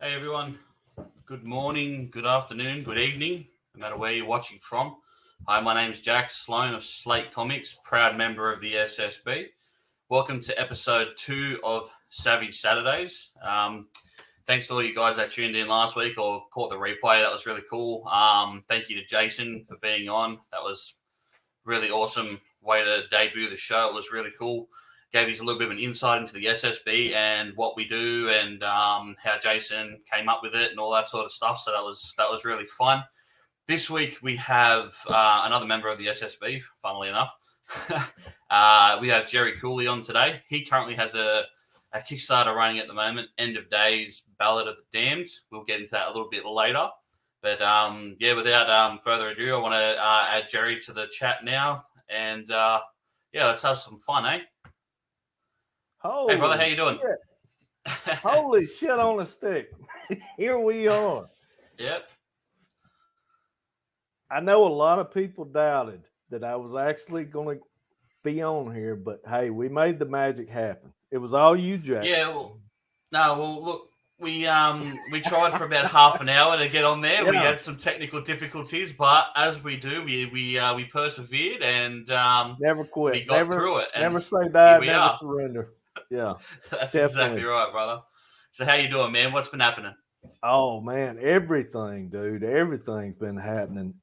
Hey everyone, good morning, good afternoon, good evening, no matter where you're watching from. Hi, my name is Jack Sloan of Slate Comics, proud member of the SSB. Welcome to episode 2 of Savage Saturdays. Thanks to all you guys that tuned in last week or caught the replay. That was really cool. Thank you to Jason for being on. That was really awesome way to debut the show. It was really cool. Gave us a little bit of an insight into the SSB and what we do and how Jason came up with it and all that sort of stuff. So that was really fun. This week we have another member of the SSB, funnily enough. We have Gerry Cooley on today. He currently has a Kickstarter running at the moment, End of Days, Ballad of The Damned. We'll get into that a little bit later. But without further ado, I want to add Gerry to the chat now. And let's have some fun, eh? Holy hey, brother, how you doing? Holy shit on a stick. Here we are. Yep. I know a lot of people doubted that I was actually going to be on here, but hey, we made the magic happen. It was all you, Jack. Yeah, look, we tried for about half an hour to get on there. Yeah. We had some technical difficulties, but as we do, we persevered and never quit. We got through it. Never say die, never surrender. Yeah, that's definitely. Exactly right, brother. So how you doing, man? What's been happening? Oh man, everything, dude. Everything's been happening.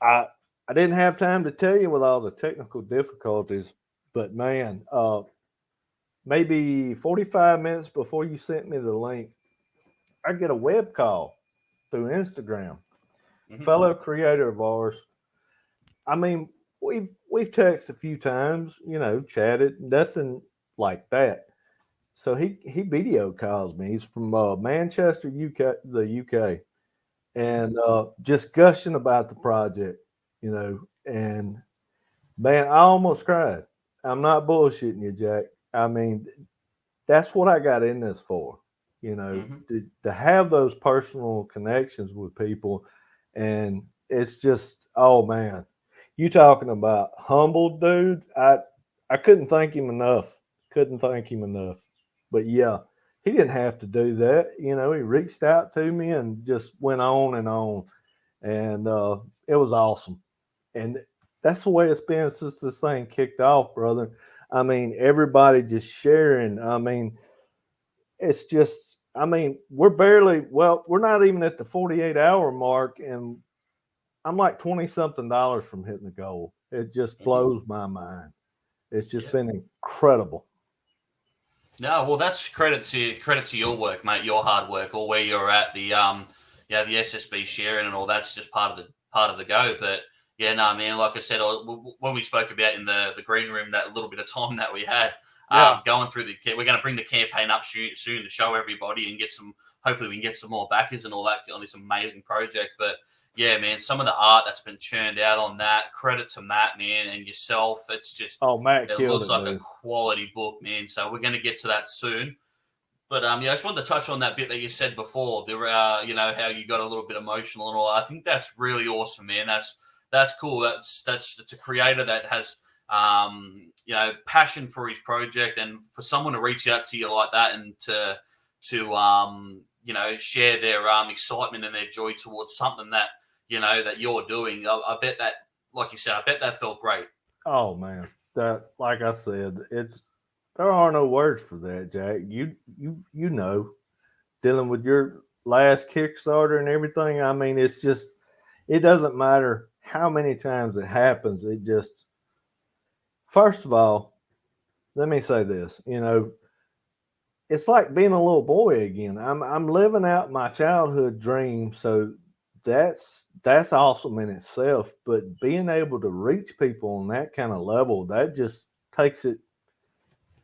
I didn't have time to tell you with all the technical difficulties, but man, maybe 45 minutes before you sent me the link, I get a web call through Instagram. Mm-hmm. Fellow creator of ours. I mean, we've texted a few times, chatted, nothing like that. So he video calls me. He's from Manchester, the UK, and just gushing about the project, and man, I almost cried. I'm not bullshitting you, Jack. I mean, that's what I got in this for, mm-hmm. to have those personal connections with people. And it's just, oh man, you talking about humble, dude. I couldn't thank him enough. But yeah, he didn't have to do that. He reached out to me and just went on. And it was awesome. And that's the way it's been since this thing kicked off, brother. I mean, everybody just sharing. I mean, it's just, we're not even at the 48-hour mark. And I'm like $20-something from hitting the goal. It just blows my mind. It's just been incredible. No, well, that's credit to your work, mate. Your hard work, or where you're at. The the SSB sharing and all that's just part of the go. But yeah, no, man. Like I said, when we spoke about in the green room, that little bit of time that we had, going through we're going to bring the campaign up soon to show everybody and hopefully we can get some more backers and all that on this amazing project. But yeah, man, some of the art that's been churned out on that, credit to Matt, man, and yourself. It's just, Matt, it looks like a quality book, man. So we're going to get to that soon. But I just wanted to touch on that bit that you said before. There, how you got a little bit emotional and all. I think that's really awesome, man. That's cool. That's a creator that has passion for his project, and for someone to reach out to you like that and to share their excitement and their joy towards something that that you're doing. I bet that, like you said, I bet that felt great. Oh man, that, like I said, there are no words for that, Jack. You dealing with your last Kickstarter and everything. I mean, it's just, it doesn't matter how many times it happens. It just, first of all, let me say this, it's like being a little boy again. I'm living out my childhood dream. So that's awesome in itself, but being able to reach people on that kind of level, that just takes it.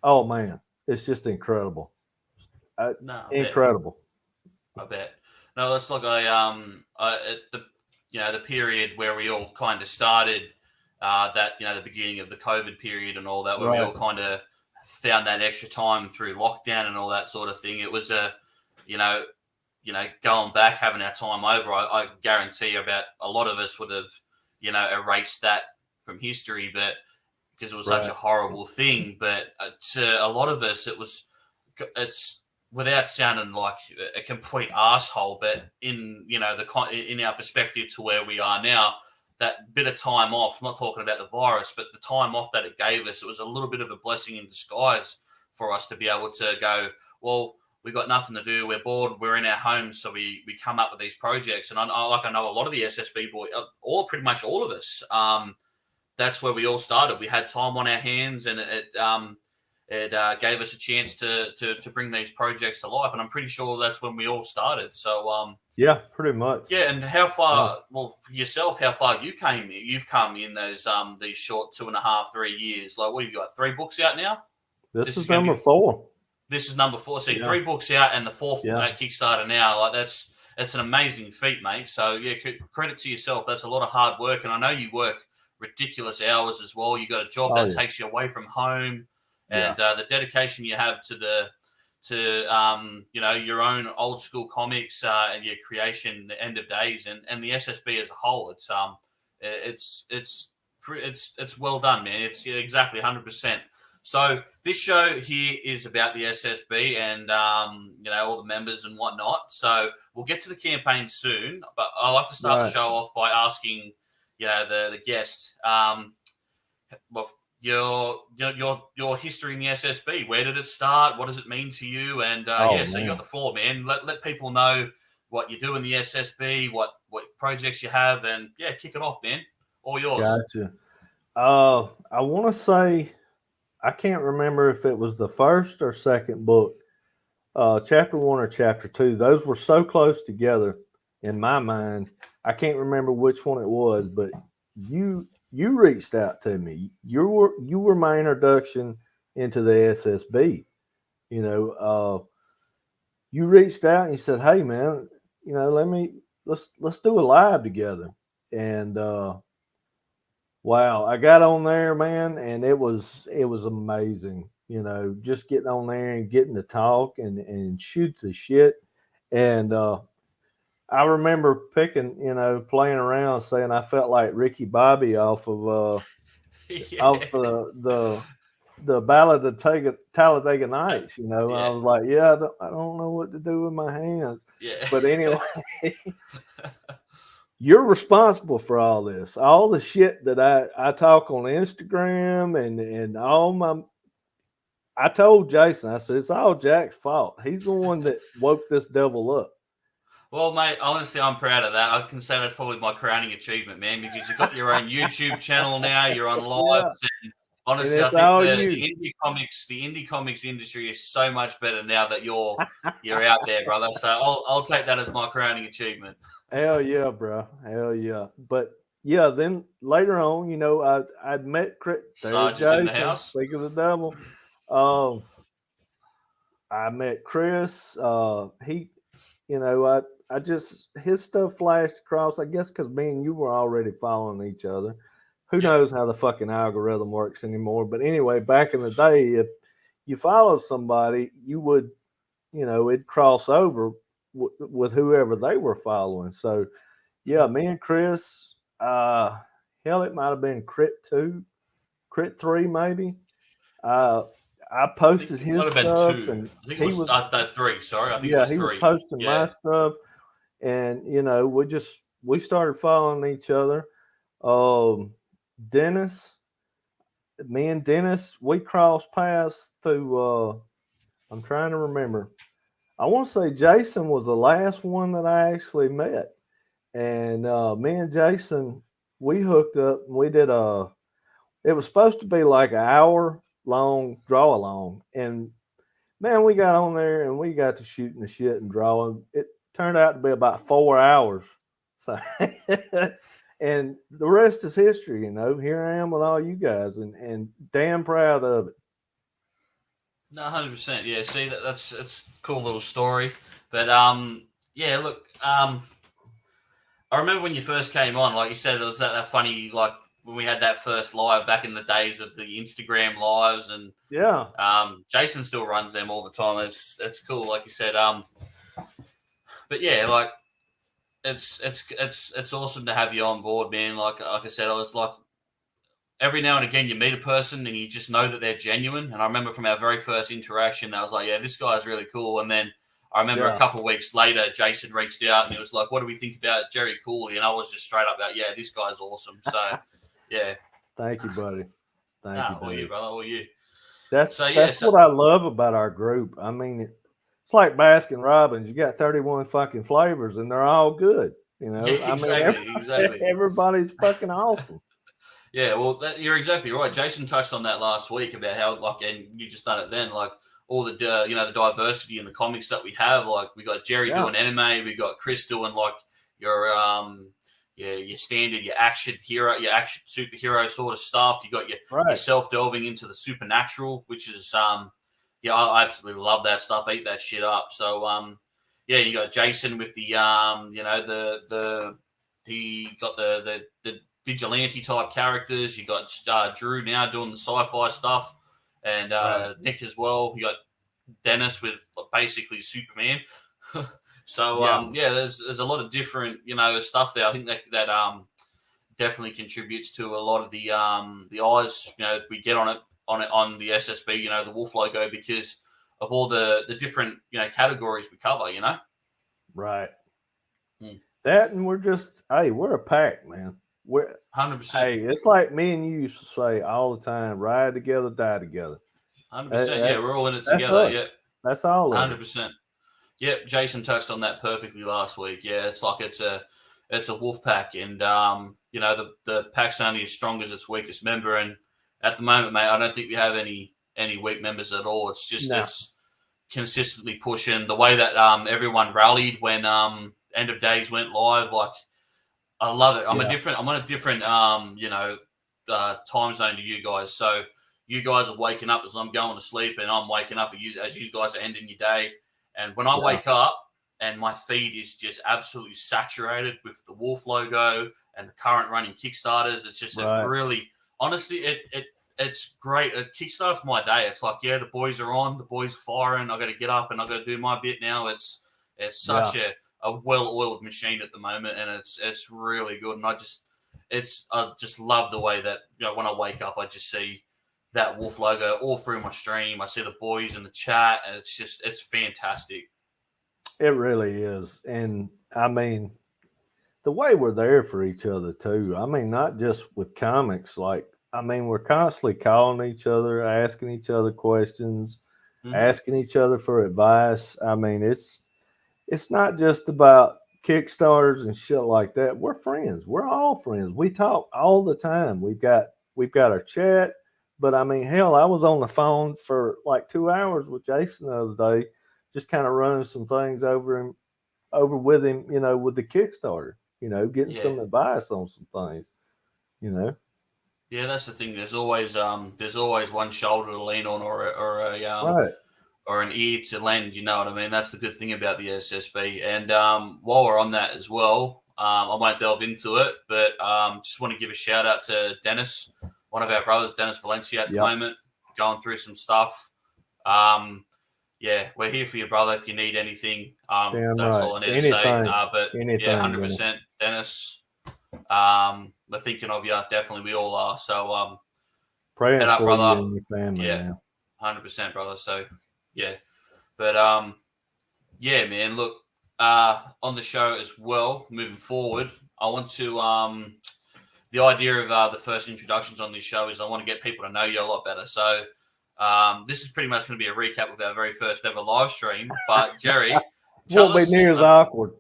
Oh man, it's just incredible. Incredible. I bet. No, that's like at the period where we all kind of started the beginning of the COVID period and all that, where we all kind of found that extra time through lockdown and all that sort of thing. It was going back, having our time over, I guarantee about a lot of us would have, erased that from history, but because it was such a horrible thing. But to a lot of us, it's without sounding like a complete asshole, but in in our perspective to where we are now, that bit of time off, I'm not talking about the virus, but the time off that it gave us, it was a little bit of a blessing in disguise for us to be able to go, well, we got nothing to do, we're bored, we're in our homes, so we come up with these projects. And I know a lot of the SSB boys, pretty much all of us, that's where we all started. We had time on our hands, and it gave us a chance to bring these projects to life. And I'm pretty sure that's when we all started. So yeah, pretty much. Yeah, and how far? Well, for yourself, how far you've come in those these short 2.5, 3 years? Like, what have you got? 3 books out now. This is number 4. This is number 4. So 3 books out, and the 4th at Kickstarter now. Like, that's an amazing feat, mate. So yeah, credit to yourself. That's a lot of hard work, and I know you work ridiculous hours as well. You got a job that takes you away from home, and the dedication you have to your own old school comics and your creation, the End of Days, and the SSB as a whole. It's well done, man. It's exactly 100%. So this show here is about the SSB and all the members and whatnot. So we'll get to the campaign soon, but I like to start the show off by asking the guest your history in the SSB. Where did it start? What does it mean to you? And so you got the floor, man. Let people know what you do in the SSB, what projects you have, and kick it off, man. All yours. Gotcha. I want to say, I can't remember if it was the first or second book, chapter 1 or chapter 2. Those were so close together in my mind. I can't remember which one it was, but you reached out to me. You were my introduction into the SSB. You reached out and you said, "Hey, man, let's do a live together." And wow, I got on there, man, and it was amazing. Just getting on there and getting to talk and shoot the shit. And I remember picking, playing around, saying I felt like Ricky Bobby off of off the Ballad of the Talladega Nights. And I was like, I don't know what to do with my hands. Yeah. But anyway, you're responsible for all this, all the shit that I talk on Instagram and all my. I told Jason, I said, it's all Jack's fault. He's the one that woke this devil up. Well, mate, honestly, I'm proud of that. I can say that's probably my crowning achievement, man, because you've got your own YouTube channel now. You're on live. And honestly, I think the indie comics industry is so much better now that you're out there, brother. So I'll take that as my crowning achievement. Hell yeah, bro. Hell yeah. But yeah, then later on, I'd met Chris. Sarge is in the house. Speak of the devil. I met Chris. His stuff flashed across, I guess, because me and you were already following each other. Who knows how the fucking algorithm works anymore? But anyway, back in the day, if you followed somebody, you would, it'd cross over with whoever they were following. So, yeah, me and Chris, hell, it might have been Crit 3, maybe. I posted his stuff, and I think it was 3. Sorry, I think it was 3. He was posting my stuff, and we started following each other. Dennis, me and Dennis, we crossed paths through. I'm trying to remember. I want to say Jason was the last one that I actually met, and me and Jason, we hooked up and we did it was supposed to be like an hour long draw along, and man, we got on there and we got to shooting the shit and drawing. It turned out to be about 4 hours. So and the rest is history, here I am with all you guys and damn proud of it. No, 100%. Yeah, see, it's a cool little story. But look, I remember when you first came on, like you said, it was that funny, like when we had that first live back in the days of the Instagram lives, and Jason still runs them all the time. It's cool, like you said. But yeah, like it's awesome to have you on board, man. Like I said, I was like, every now and again you meet a person and you just know that they're genuine. And I remember from our very first interaction, I was like, yeah, this guy's really cool. And then I remember a couple of weeks later, Jason reached out and he was like, what do we think about Gerry Cooley? And I was just straight up about, yeah, this guy's awesome. So, yeah. Thank you, buddy. Thank you, all you, brother. All you. That's what I love about our group. I mean, it's like Baskin Robbins. You got 31 fucking flavors and they're all good. You know, yeah, exactly. Everybody's fucking awesome. Yeah, well, you're exactly right. Jason touched on that last week about how, like, and you just done it then, like, all the, the diversity in the comics that we have. Like, we got Gerry doing anime, we got Chris doing, like, your standard, your action hero, your action superhero sort of stuff. You got yourself delving into the supernatural, which is, I absolutely love that stuff. I eat that shit up. So, you got Jason with the, the vigilante type characters. You got Drew now doing the sci-fi stuff, and Nick as well. You got Dennis with basically Superman. So there's a lot of different stuff there. I think that definitely contributes to a lot of the eyes we get on the SSB, the wolf logo, because of all the different categories we cover. Right. That, and we're a pack, man. We're 100%. Hey, it's like me and you used to say all the time: ride together, die together. 100%. Yeah, we're all in it together. Yeah, that's all. 100%. Yep, Jason touched on that perfectly last week. Yeah, it's like it's a wolf pack, and the pack's only as strong as its weakest member. And at the moment, mate, I don't think we have any weak members at all. It's just it's consistently pushing. The way that everyone rallied when End of Days went live, like, I love it. I'm on a different time zone to you guys. So you guys are waking up as I'm going to sleep, and I'm waking up as you guys are ending your day. And when I wake up and my feed is just absolutely saturated with the wolf logo and the current running Kickstarters, it's just really, honestly, it's great. It kickstarts my day. It's like, the boys are on, the boys are firing. I got to get up and I got to do my bit now. It's such a well-oiled machine at the moment, and it's really good. And I just love the way that when I wake up, I just see that wolf logo all through my stream. I see the boys in the chat, and it's fantastic. It really is. And I mean, the way we're there for each other too. I mean, not just with comics. Like, I mean, we're constantly calling each other, asking each other questions, asking each other for advice. I mean, it's not just about Kickstarters and shit like that. We're friends. We're all friends. We talk all the time. We've got our chat. But I mean, hell, I was on the phone for like 2 hours with Jason the other day, just kind of running some things over with him, with the Kickstarter, getting some advice on some things, Yeah, that's the thing. There's always one shoulder to lean on, or an ear to lend. You know what I mean? That's the good thing about the SSB. And while we're on that as well, I won't delve into it, but just want to give a shout out to Dennis, one of our brothers, Dennis Valencia, at the moment, going through some stuff. We're here for you, brother, if you need anything. That's all I need to say. But 100%, Dennis. We're thinking of you. Definitely, we all are. So, praying head up, for brother. you and your family. Yeah, 100%, brother. So, but man. Look, on the show as well. Moving forward, I want to the idea of the first introductions on this show is I want to get people to know you a lot better. So this is pretty much going to be a recap of our very first ever live stream. But Gerry, won't be near as awkward.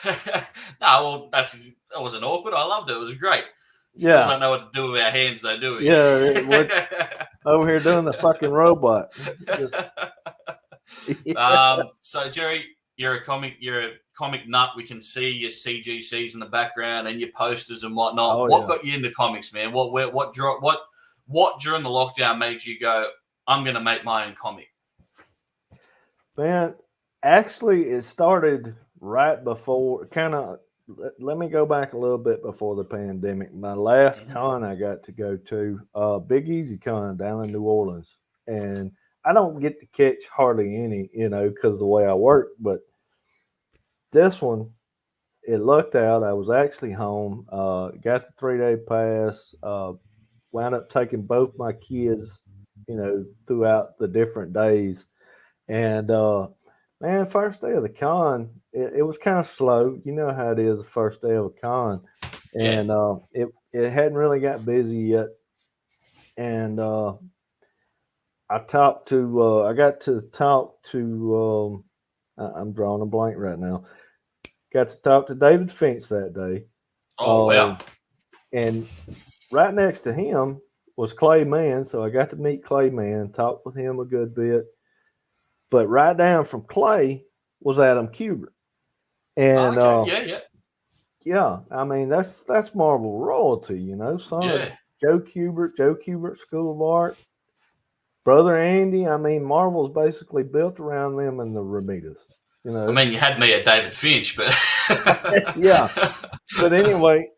That wasn't awkward. I loved it. It was great. Still don't know what to do with our hands, though, do we? Yeah, we're over here doing the fucking robot. So Gerry, you're a comic nut. We can see your CGCs in the background and your posters and whatnot. What got you into comics, man? What during the lockdown made you go, I'm going to make my own comic? Man, actually, it started right before, let me go back a little bit before the pandemic. My last con I got to go to, Big Easy Con down in New Orleans. And I don't get to catch hardly any, because of the way I work. But this one, it lucked out. I was actually home, got the 3-day pass, wound up taking both my kids, throughout the different days. And man, first day of the con, it was kind of slow. You know how it is the first day of a con, and it hadn't really got busy yet. And I got to talk to. I'm drawing a blank right now. Got to talk to David Finch that day. Oh, wow. And right next to him was Clay Mann, so I got to meet Clay Mann, talk with him a good bit. But right down from Clay was Adam Kubert. And yeah, I mean that's Marvel royalty, son of Joe Kubert School of Art, brother Andy. I mean, Marvel's basically built around them and the Ramitas. I mean, you had me at David Finch, but yeah. But anyway,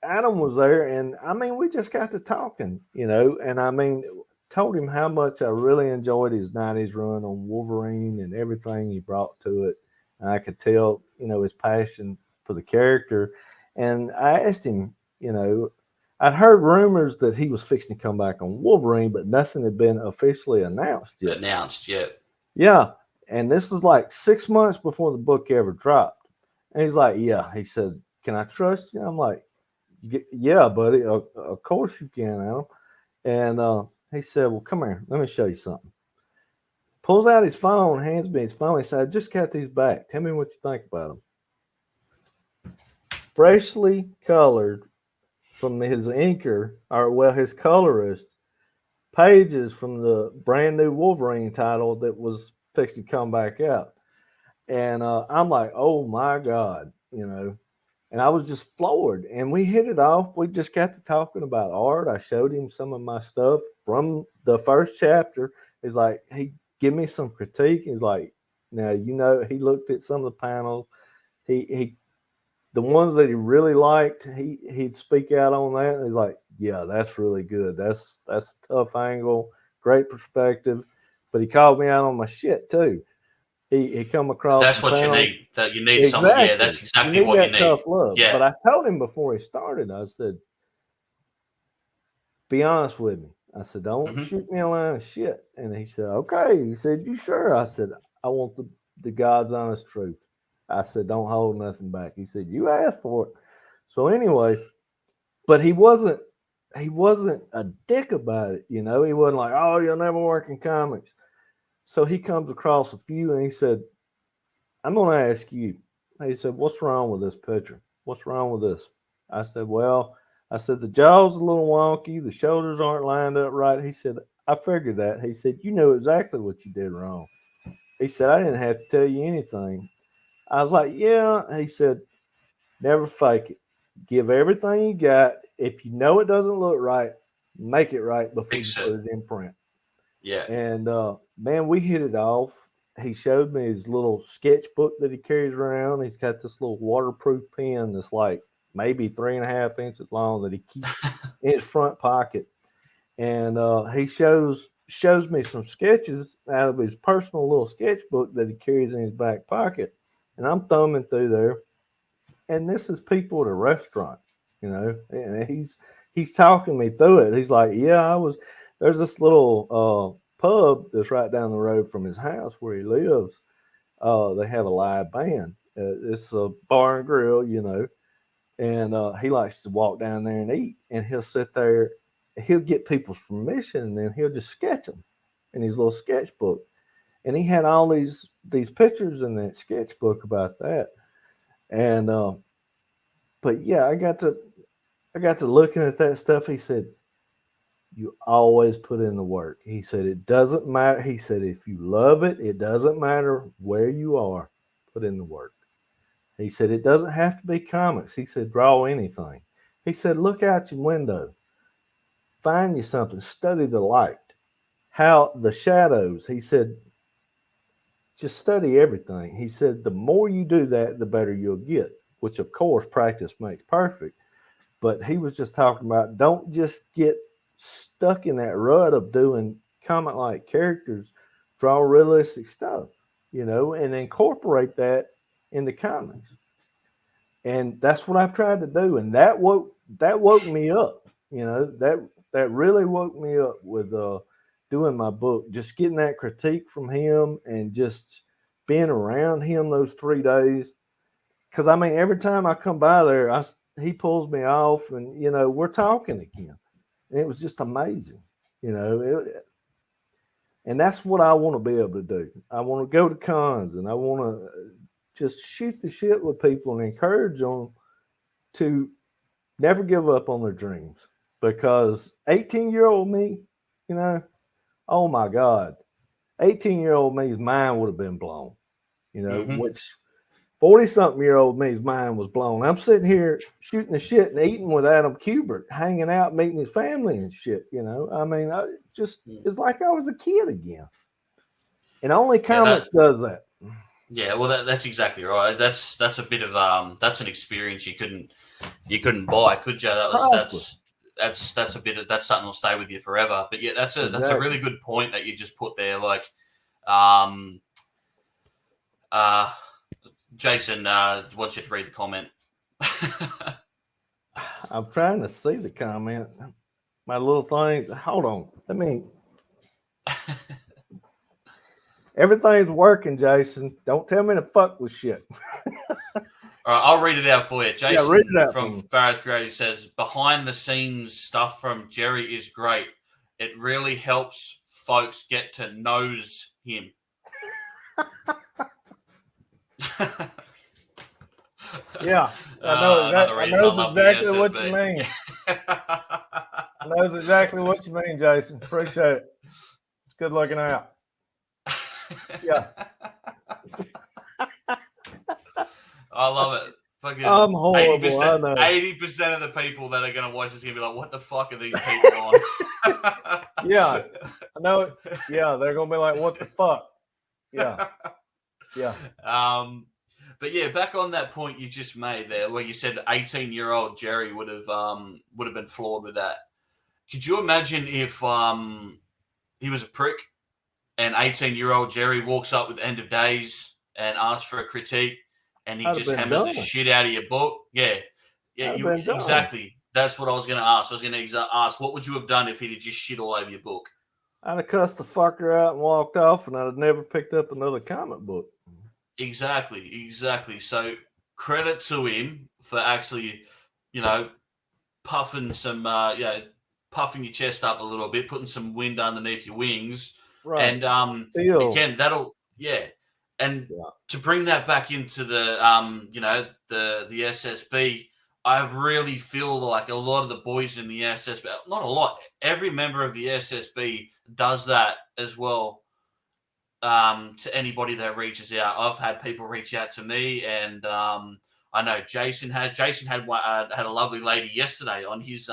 Adam was there, and I mean, we just got to talking, and I mean, told him how much I really enjoyed his 90s run on Wolverine and everything he brought to it. And I could tell, his passion for the character. And I asked him, I'd heard rumors that he was fixing to come back on Wolverine, but nothing had been officially announced yet. Yeah. And this is like 6 months before the book ever dropped. And he's like, yeah. He said, can I trust you? I'm like, yeah, buddy. Of course you can, Adam. And he said, well, come here. Let me show you something. Pulls out his phone, hands me his phone. He said, I just got these back. Tell me what you think about them. Freshly colored from his inker, his colorist, pages from the brand new Wolverine title that was fixed to come back out. And I'm like, oh my God, And I was just floored. And we hit it off. We just got to talking about art. I showed him some of my stuff from the first chapter. He's like, he give me some critique. He's like, now, he looked at some of the panels. He the ones that he really liked, he'd speak out on that. And he's like, yeah, that's really good. That's a tough angle, great perspective. But he called me out on my shit too. He come across. That's what you need. That you need someone. Yeah, that's exactly what you need. Tough love. Yeah. But I told him before he started, I said, be honest with me. I said, don't shoot me a line of shit. And he said, okay. He said, you sure? I said, I want the God's honest truth. I said, don't hold nothing back. He said, you asked for it. So anyway, but he wasn't a dick about it. He wasn't like, oh, you'll never work in comics. So he comes across a few and he said, I'm going to ask you. He said, what's wrong with this picture? What's wrong with this? I said, the jaw's a little wonky. The shoulders aren't lined up right. He said, I figured that. He said, you know exactly what you did wrong. He said, I didn't have to tell you anything. I was like, yeah. He said, never fake it. Give everything you got. If you know it doesn't look right, make it right before you put it in print. Yeah. And man, we hit it off. He showed me his little sketchbook that he carries around. He's got this little waterproof pen that's like maybe 3.5 inches long that he keeps in his front pocket. And he shows me some sketches out of his personal little sketchbook that he carries in his back pocket. And I'm thumbing through there. And this is people at a restaurant, and he's talking me through it. He's like, yeah, there's this little pub that's right down the road from his house where he lives. They have a live band. It's a bar and grill, and he likes to walk down there and eat. And he'll sit there, he'll get people's permission, and then he'll just sketch them in his little sketchbook. And he had all these pictures in that sketchbook about that. And but yeah, I got to looking at that stuff. He said, you always put in the work. He said, it doesn't matter. He said, if you love it, it doesn't matter where you are, put in the work. He said, it doesn't have to be comics. He said, draw anything. He said, look out your window, find you something, study the light, how the shadows. He said, just study everything. He said, the more you do that, the better you'll get, which of course practice makes perfect. But he was just talking about, don't just get stuck in that rut of doing comic-like characters, draw realistic stuff, and incorporate that in the comics. And that's what I've tried to do. And that woke me up, that that really woke me up with doing my book. Just getting that critique from him and just being around him those 3 days. Because I mean, every time I come by there, he pulls me off, and we're talking again, and it was just amazing. And that's what I want to be able to do. I want to go to cons, and I want to just shoot the shit with people and encourage them to never give up on their dreams. Because 18-year-old me, oh my God, 18-year-old me's mind would have been blown, which 40-something-year-old me's mind was blown. I'm sitting here shooting the shit and eating with Adam Kubert, hanging out, meeting his family and shit, I mean, it's like I was a kid again. And only comics does that. Yeah, well, that's exactly right. That's a bit of that's an experience you couldn't buy, could you? That's something that'll stay with you forever. But yeah, that's a really good point that you just put there. Like, Jason wants you to read the comment. I'm trying to see the comment. My little thing. Hold on. Everything's working, Jason. Don't tell me to fuck with shit. All right, I'll read it out for you. Jason read it out from Farrah's Creative says, behind the scenes stuff from Gerry is great. It really helps folks get to knows him. Yeah, I know exactly what you mean. I know exactly what you mean, Jason. Appreciate it. It's good looking out. Yeah. I love it. Fucking I'm horrible. 80% of the people that are going to watch this are going to be like, what the fuck are these people on? Yeah, I know it. Yeah, they're going to be like, what the fuck? Yeah. Yeah. But yeah, back on that point you just made there, where you said 18-year-old Gerry would have been floored with that. Could you imagine if he was a prick and 18-year-old Gerry walks up with End of Days and asks for a critique, and he just hammers the shit out of your book? Yeah, exactly. That's what I was going to ask. I was going to ask, what would you have done if he'd just shit all over your book? I'd have cussed the fucker out and walked off, and I'd have never picked up another comic book. Exactly. So credit to him for actually, puffing puffing your chest up a little bit, putting some wind underneath your wings. Right. And again, and to bring that back into the the SSB, I really feel like a lot of the boys in the SSB, not a lot, every member of the SSB does that as well. To anybody that reaches out, I've had people reach out to me, and I know Jason had a lovely lady yesterday on his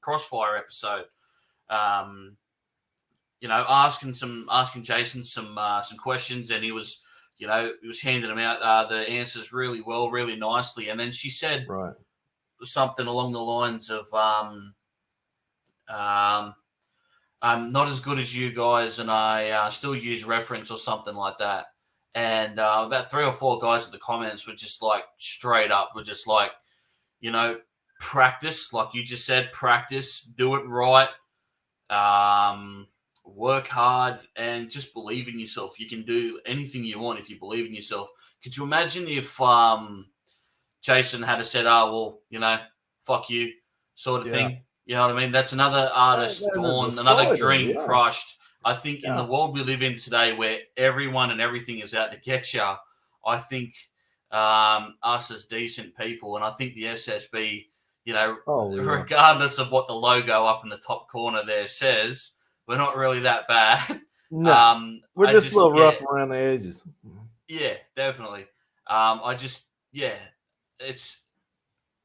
Crossfire episode, asking Jason some questions, and he was handing them out the answers really well, really nicely, and then she said something along the lines of I'm not as good as you guys, and I still use reference or something like that. And about 3 or 4 guys in the comments were just like straight up, practice, like you just said, practice, do it right, work hard, and just believe in yourself. You can do anything you want if you believe in yourself. Could you imagine if Jason had said, fuck you, sort of thing? You know what I mean? That's another artist gone, another dream crushed. I think in the world we live in today, where everyone and everything is out to get you, I think us as decent people, and I think the SSB, regardless of what the logo up in the top corner there says, we're not really that bad. No, we're just a little rough around the edges. Yeah, definitely.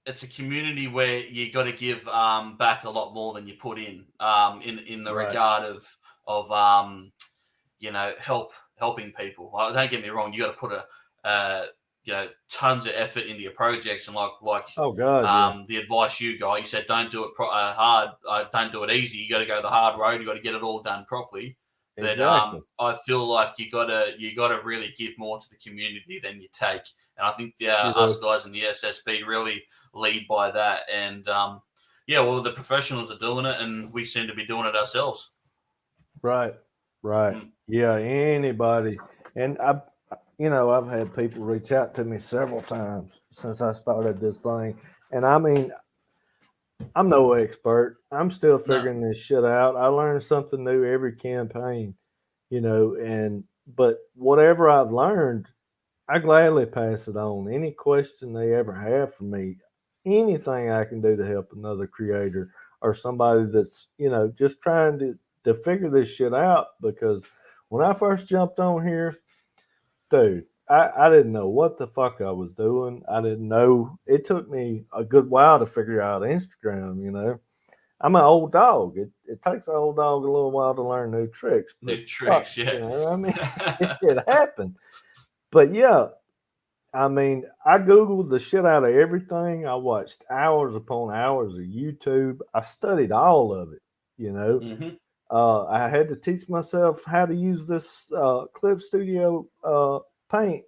It's a community where you got to give back a lot more than you put in the regard of helping people. Don't get me wrong, you got to put tons of effort into your projects, and the advice you got, you said don't do it hard, don't do it easy. You got to go the hard road. You got to get it all done properly. Exactly. But I feel like you gotta really give more to the community than you take, and I think us guys in the SSB really lead by that. And Yeah, well, the professionals are doing it, and we seem to be doing it ourselves. Right. Yeah, anybody. And I've had people reach out to me several times since I started this thing. And I mean, I'm no expert. I'm still No. figuring this shit out. I learn something new every campaign, but whatever I've learned, I gladly pass it on. Any question they ever have for me, anything I can do to help another creator or somebody that's, just trying to figure this shit out. Because when I first jumped on here, dude, I didn't know what the fuck I was doing. I didn't know. It took me a good while to figure out Instagram. I'm an old dog. It takes an old dog a little while to learn new tricks. But New fuck, tricks, yeah. I mean, it happened. But yeah, I mean, I Googled the shit out of everything. I watched hours upon hours of YouTube. I studied all of it. Mm-hmm. I had to teach myself how to use this Clip Studio Paint.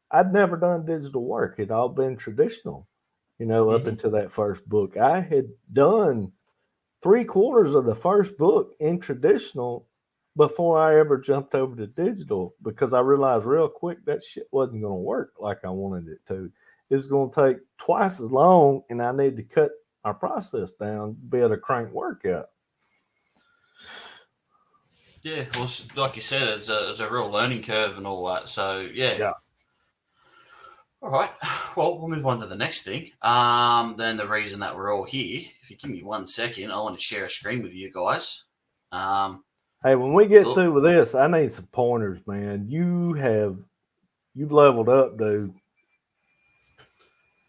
I'd never done digital work. It'd all been traditional, up Mm-hmm. until that first book. I had done 3/4 of the first book in traditional before I ever jumped over to digital, because I realized real quick that shit wasn't going to work like I wanted it to. It was going to take twice as long, and I need to cut our process down to be able to crank work out. Yeah, well, like you said, it's a real learning curve and all that. So, yeah. All right. Well, we'll move on to the next thing. Then the reason that we're all here, if you give me 1 second, I want to share a screen with you guys. Hey, when we get through with this, I need some pointers, man. You've leveled up, dude.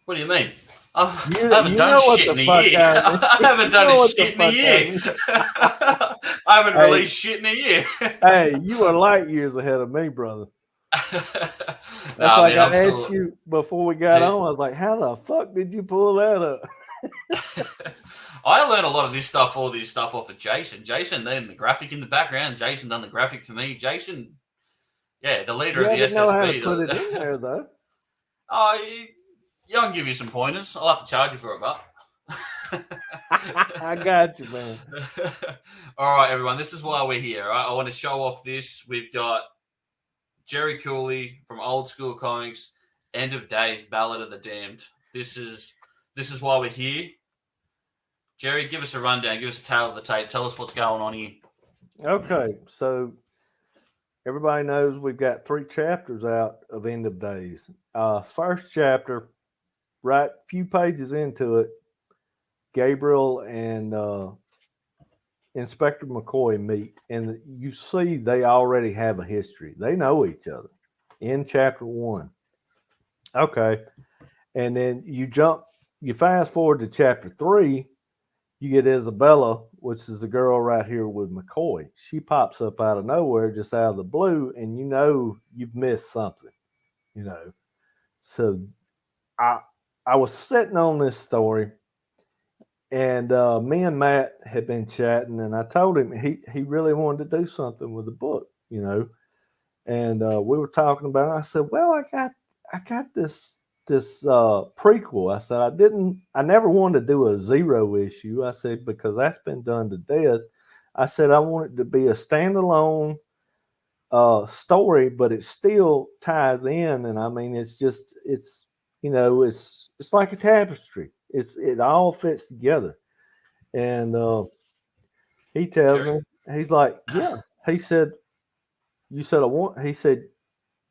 What do you mean? I haven't done shit in a year. I haven't done shit in a year. I haven't released shit in a year. Hey, you are light years ahead of me, brother. That's like I asked you before we got on. I was like, how the fuck did you pull that up? I learned a lot of this stuff, all this stuff off of Jason. Jason then the graphic in the background. Jason done the graphic for me. Jason, yeah, the leader of the SSB. Know how to put it in there, though. I can give you some pointers. I'll have to charge you for it, but I got you, man. All right, everyone. This is why we're here. Right? I want to show off this. We've got Gerry Cooley from Old School Comics, End of Days, Ballad of the Damned. This is why we're here. Gerry, give us a rundown. Give us a tale of the tape. Tell us what's going on here. Okay, so everybody knows we've got 3 chapters out of End of Days. First chapter, right, few pages into it, Gabriel and Inspector McCoy meet, and you see they already have a history. They know each other in chapter 1. Okay, and then you fast forward to chapter 3. You get Isabella, which is the girl right here with McCoy. She pops up out of nowhere, just out of the blue, and you've missed something. So I was sitting on this story, and me and Matt had been chatting, and I told him he really wanted to do something with the book, and we were talking about it. I said, well, I got this prequel. I said, I never wanted to do a 0 issue. I said, because that's been done to death. I said, I want it to be a standalone story, but it still ties in. And I mean, it's like a tapestry. It all fits together. And he tells me, he's like, yeah. He said, you said he said,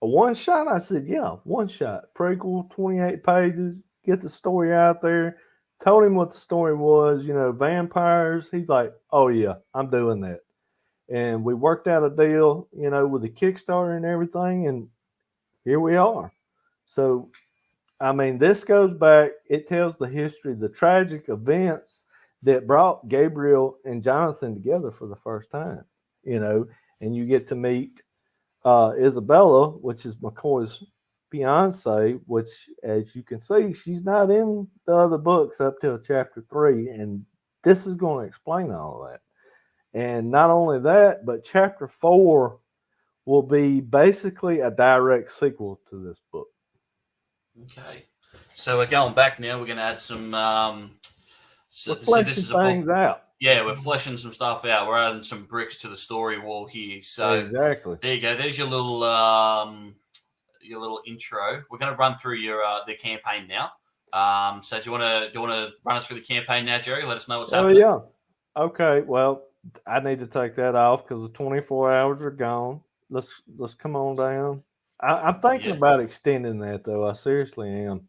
a one shot? I said, yeah, one shot. Prequel, 28 pages, get the story out there. Told him what the story was, vampires. He's like, oh, yeah, I'm doing that. And we worked out a deal, with the Kickstarter and everything, and here we are. So, I mean, this goes back, it tells the history, the tragic events that brought Gabriel and Jonathan together for the first time, and you get to meet Isabella, which is McCoy's fiance, which, as you can see, she's not in the other books up till chapter 3, and this is going to explain all of that. And not only that, but chapter 4 will be basically a direct sequel to this book. Okay, so we're going back now. We're going to add some we're fleshing things out. Yeah, we're fleshing some stuff out. We're adding some bricks to the story wall here. So exactly. There you go. There's your little intro. We're going to run through the campaign now. So do you want to run us through the campaign now, Gerry? Let us know what's happening. Oh yeah. Okay. Well, I need to take that off because the 24 hours are gone. Let's come on down. I'm thinking about extending that though. I seriously am.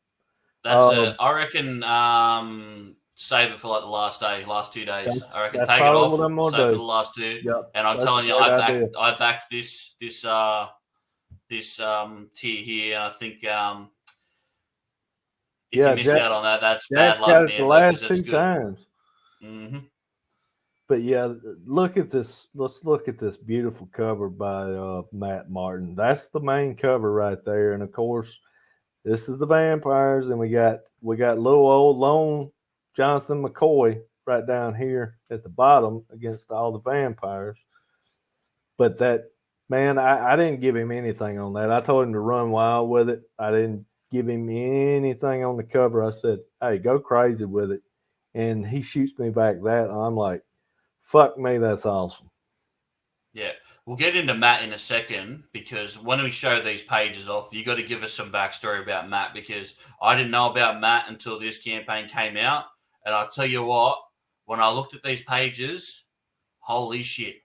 I reckon save it for like the last 2 days. I reckon take it off, save it for the last 2. Yep, and I'm telling you, I backed this tier here. And I think if you missed out on that, that's bad luck, man. The last 2 times. Mm-hmm. But yeah, look at this. Let's look at this beautiful cover by Matt Martin. That's the main cover right there, and of course, this is the vampires, and we got little old lone Jonathan McCoy right down here at the bottom against all the vampires. But that man, I didn't give him anything on that. I told him to run wild with it. I didn't give him anything on the cover. I said, "Hey, go crazy with it," and he shoots me back that, and I'm like, "Fuck me, that's awesome." Yeah. We'll get into Matt in a second because when we show these pages off, you got to give us some backstory about Matt because I didn't know about Matt until this campaign came out. And I'll tell you what, when I looked at these pages, holy shit.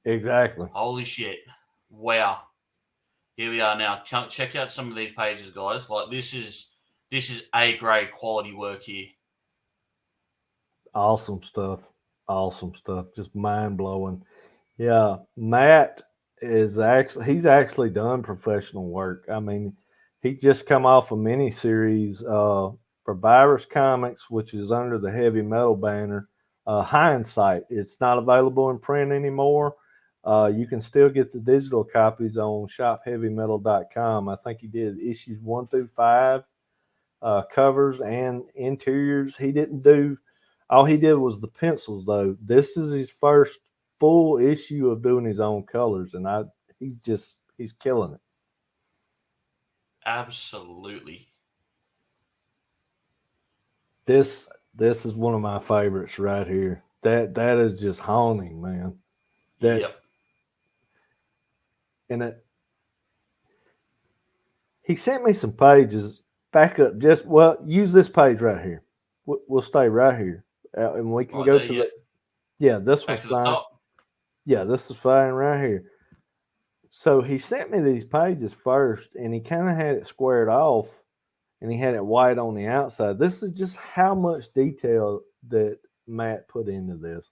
Exactly. Holy shit. Wow. Here we are now. Check out some of these pages, guys. Like this is A-grade quality work here. Awesome stuff. Awesome stuff. Just mind-blowing. Yeah, Matt he's actually done professional work. I mean, he just come off a mini-series for Virus Comics, which is under the Heavy Metal banner. Hindsight. It's not available in print anymore. You can still get the digital copies on shopheavymetal.com. I think he did issues 1 through 5, covers and interiors. All he did was the pencils, though. This is his first full issue of doing his own colors, and he's killing it. Absolutely. This is one of my favorites right here. That is just haunting, man. Yep. And he sent me some pages. Back up, use this page right here. We'll stay right here, and we can go to the. Yeah, this was fine. Yeah, this is fine right here. So he sent me these pages first, and he kind of had it squared off, and he had it white on the outside. This is just how much detail that Matt put into this.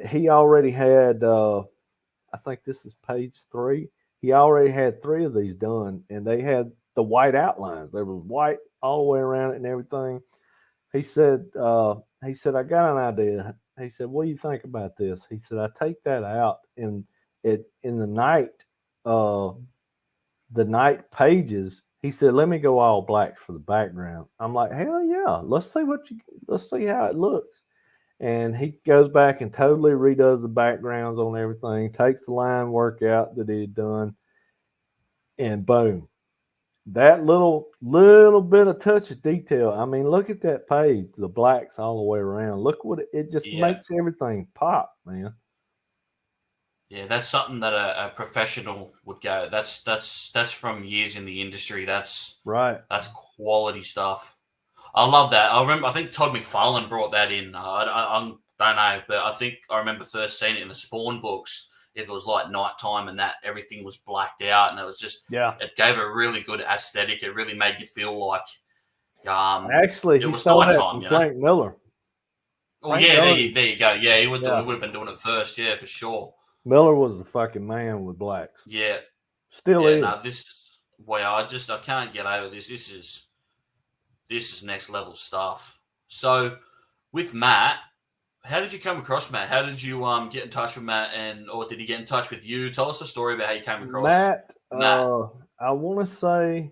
He already had, I think this is page 3. He already had 3 of these done, and they had the white outlines. There was white all the way around it and everything. He said, I got an idea. He said, "What do you think about this?" He said, "I take that out in the night pages." He said, "Let me go all black for the background." I'm like, "Hell yeah, let's see how it looks." And he goes back and totally redoes the backgrounds on everything, takes the line work out that he had done, and boom. That little bit of touch of detail. I mean, look at that page, the blacks all the way around. Look what it just makes everything pop, man. Yeah, that's something that a professional would go. That's from years in the industry. That's right. That's quality stuff. I love that. I think Todd McFarlane brought that in. I don't know, but I remember first seeing it in the Spawn books. If it was like nighttime and that everything was blacked out, and it was just it gave a really good aesthetic. It really made you feel like actually he stole that from Frank Miller. Oh yeah, there you go. Yeah, he would have been doing it first. Yeah, for sure. Miller was the fucking man with blacks. Yeah, still is. No, I can't get over this. This is next level stuff. So with Matt. How did you come across Matt? How did you get in touch with Matt, or did he get in touch with you? Tell us the story about how you came across Matt. I want to say,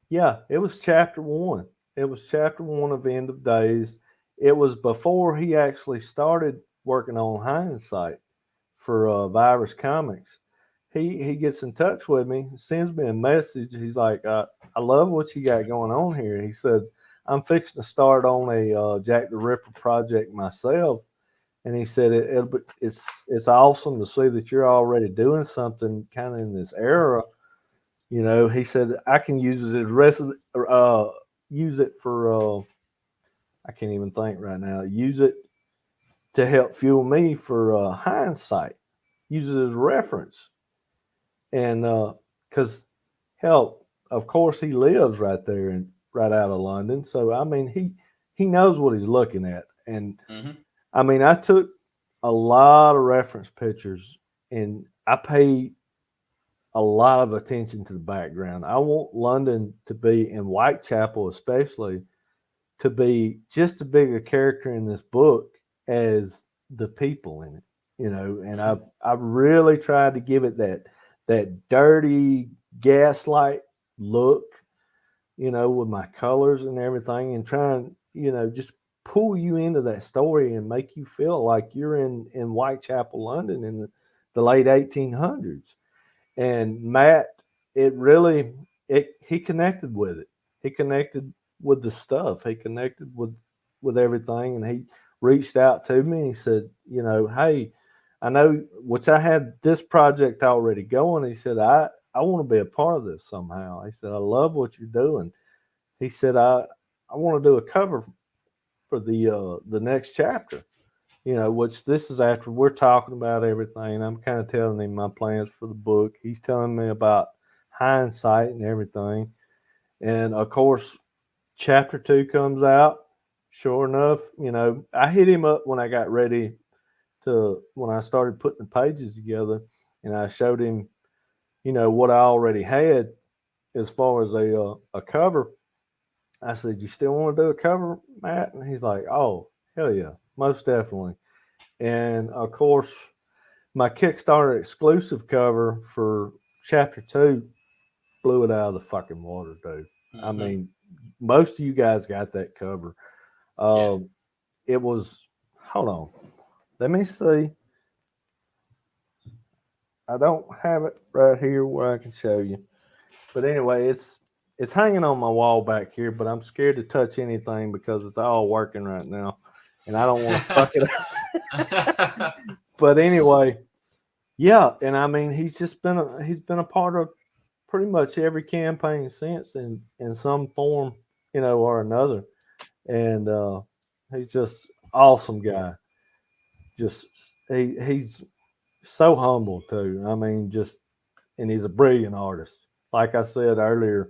it was chapter 1. It was chapter 1 of End of Days. It was before he actually started working on Hindsight for Virus Comics. He gets in touch with me, sends me a message. He's like, I love what you got going on here. He said, I'm fixing to start on a Jack the Ripper project myself. And he said it's awesome to see that you're already doing something kind of in this era. You know, he said I can use it use it for I can't even think right now. Use it to help fuel me for hindsight. Use it as reference, and because hell, of course he lives right there and right out of London. So I mean he knows what he's looking at, and I mean I took a lot of reference pictures, and I paid a lot of attention to the background. I want London to be in Whitechapel, especially, to be just as big a character in this book as the people in it, you know. And I've really tried to give it that dirty gaslight look, you know, with my colors and everything, and trying, you know, just pull you into that story and make you feel like you're in Whitechapel, London in the late 1800s. And Matt, he connected with it. He connected with the stuff. He connected with everything, and he reached out to me. And he said, you know, hey, I know, which I had this project already going. He said, I want to be a part of this somehow. He said, I love what you're doing. He said, I want to do a cover for the next chapter. You know, which this is after we're talking about everything. I'm kind of telling him my plans for the book. He's telling me about hindsight and everything. And of course, chapter 2 comes out. Sure enough, you know, I hit him up when I got ready when I started putting the pages together, and I showed him, you know, what I already had as far as a cover. I said, "You still want to do a cover, Matt?" And he's like, "Oh, hell yeah, most definitely." And of course, my Kickstarter exclusive cover for chapter 2 blew it out of the fucking water, dude. I mean, most of you guys got that cover. It was, hold on, let me see. I don't have it right here where I can show you. But anyway, it's hanging on my wall back here, but I'm scared to touch anything because it's all working right now, and I don't want to fuck it up. But anyway, yeah, and I mean he's been a part of pretty much every campaign since in some form, you know, or another, and he's just awesome guy. Just he's so humble too. I mean, just, and he's a brilliant artist. Like I said earlier,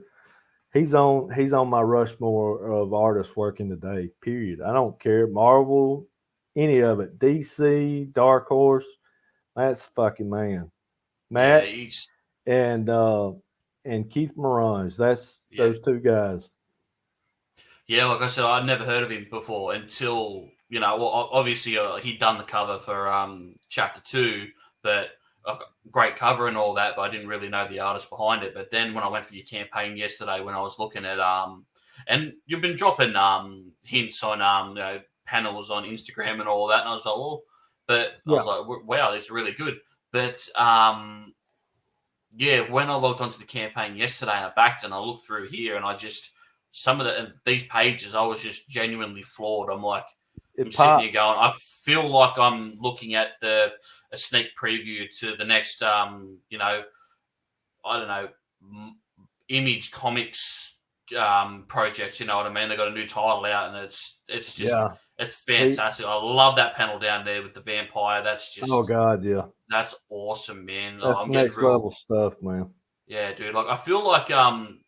he's on my Rushmore of artists working today. Period. I don't care, Marvel, any of it, DC, Dark Horse. That's fucking man. Matt and Keith Morange. That's those two guys. Yeah, like I said, I'd never heard of him before until, you know, well, obviously he'd done the cover for chapter 2, but great cover and all that, but I didn't really know the artist behind it. But then when I went for your campaign yesterday, when I was looking at and you've been dropping hints on you know, panels on Instagram and all that, and I was like, well, but I was like, wow, this is really good. But yeah, when I logged onto the campaign yesterday, I backed and I looked through here, and I just, some of these pages, I was just genuinely floored. I'm like, I'm sitting here going, I feel like I'm looking at a sneak preview to the next, you know, I don't know, Image Comics project. You know what I mean? They got a new title out, and it's just it's fantastic. I love that panel down there with the vampire. That's just, oh god, yeah, that's awesome, man. That's I'm next level stuff, man. Yeah, dude. Like I feel like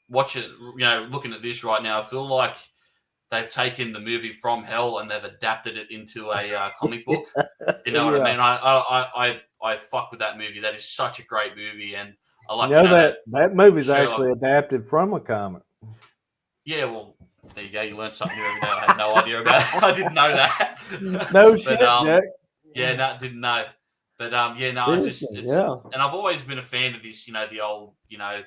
watching, you know, looking at this right now, I feel like they've taken the movie From Hell and they've adapted it into a comic book. You know what I mean? I fuck with that movie. That is such a great movie, and I like, you know, that movie's actually adapted from a comic. Yeah, well, there you go. You learned something new every day. I had no idea about it. I didn't know that. No shit, Jack. Yeah, no, didn't know. But yeah, no, I just, and I've always been a fan of this. You know, the old, you know,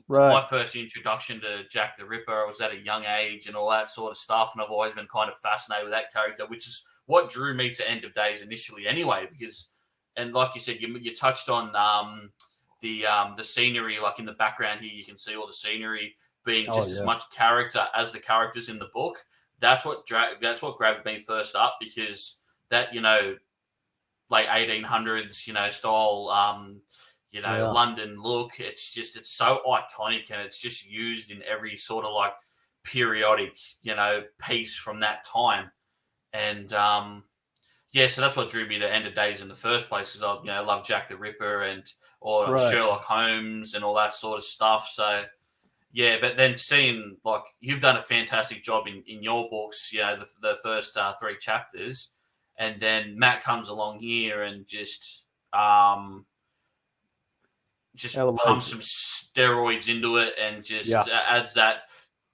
my first introduction to Jack the Ripper was at a young age and all that sort of stuff, and I've always been kind of fascinated with that character, which is what drew me to End of Days initially, anyway. Because, and like you said, you touched on the scenery, like in the background here, you can see all the scenery. being just as much character as the characters in the book. That's what grabbed me first up, because that, late 1800s, style, London look. It's so iconic, and it's just used in every sort of like periodic, piece from that time. And so that's what drew me to End of Days in the first place, because I love Jack the Ripper or Sherlock Holmes and all that sort of stuff. So yeah, but then seeing, like, you've done a fantastic job in your books, the first 3 chapters, and then Matt comes along here and just pumps some steroids into it and just adds that.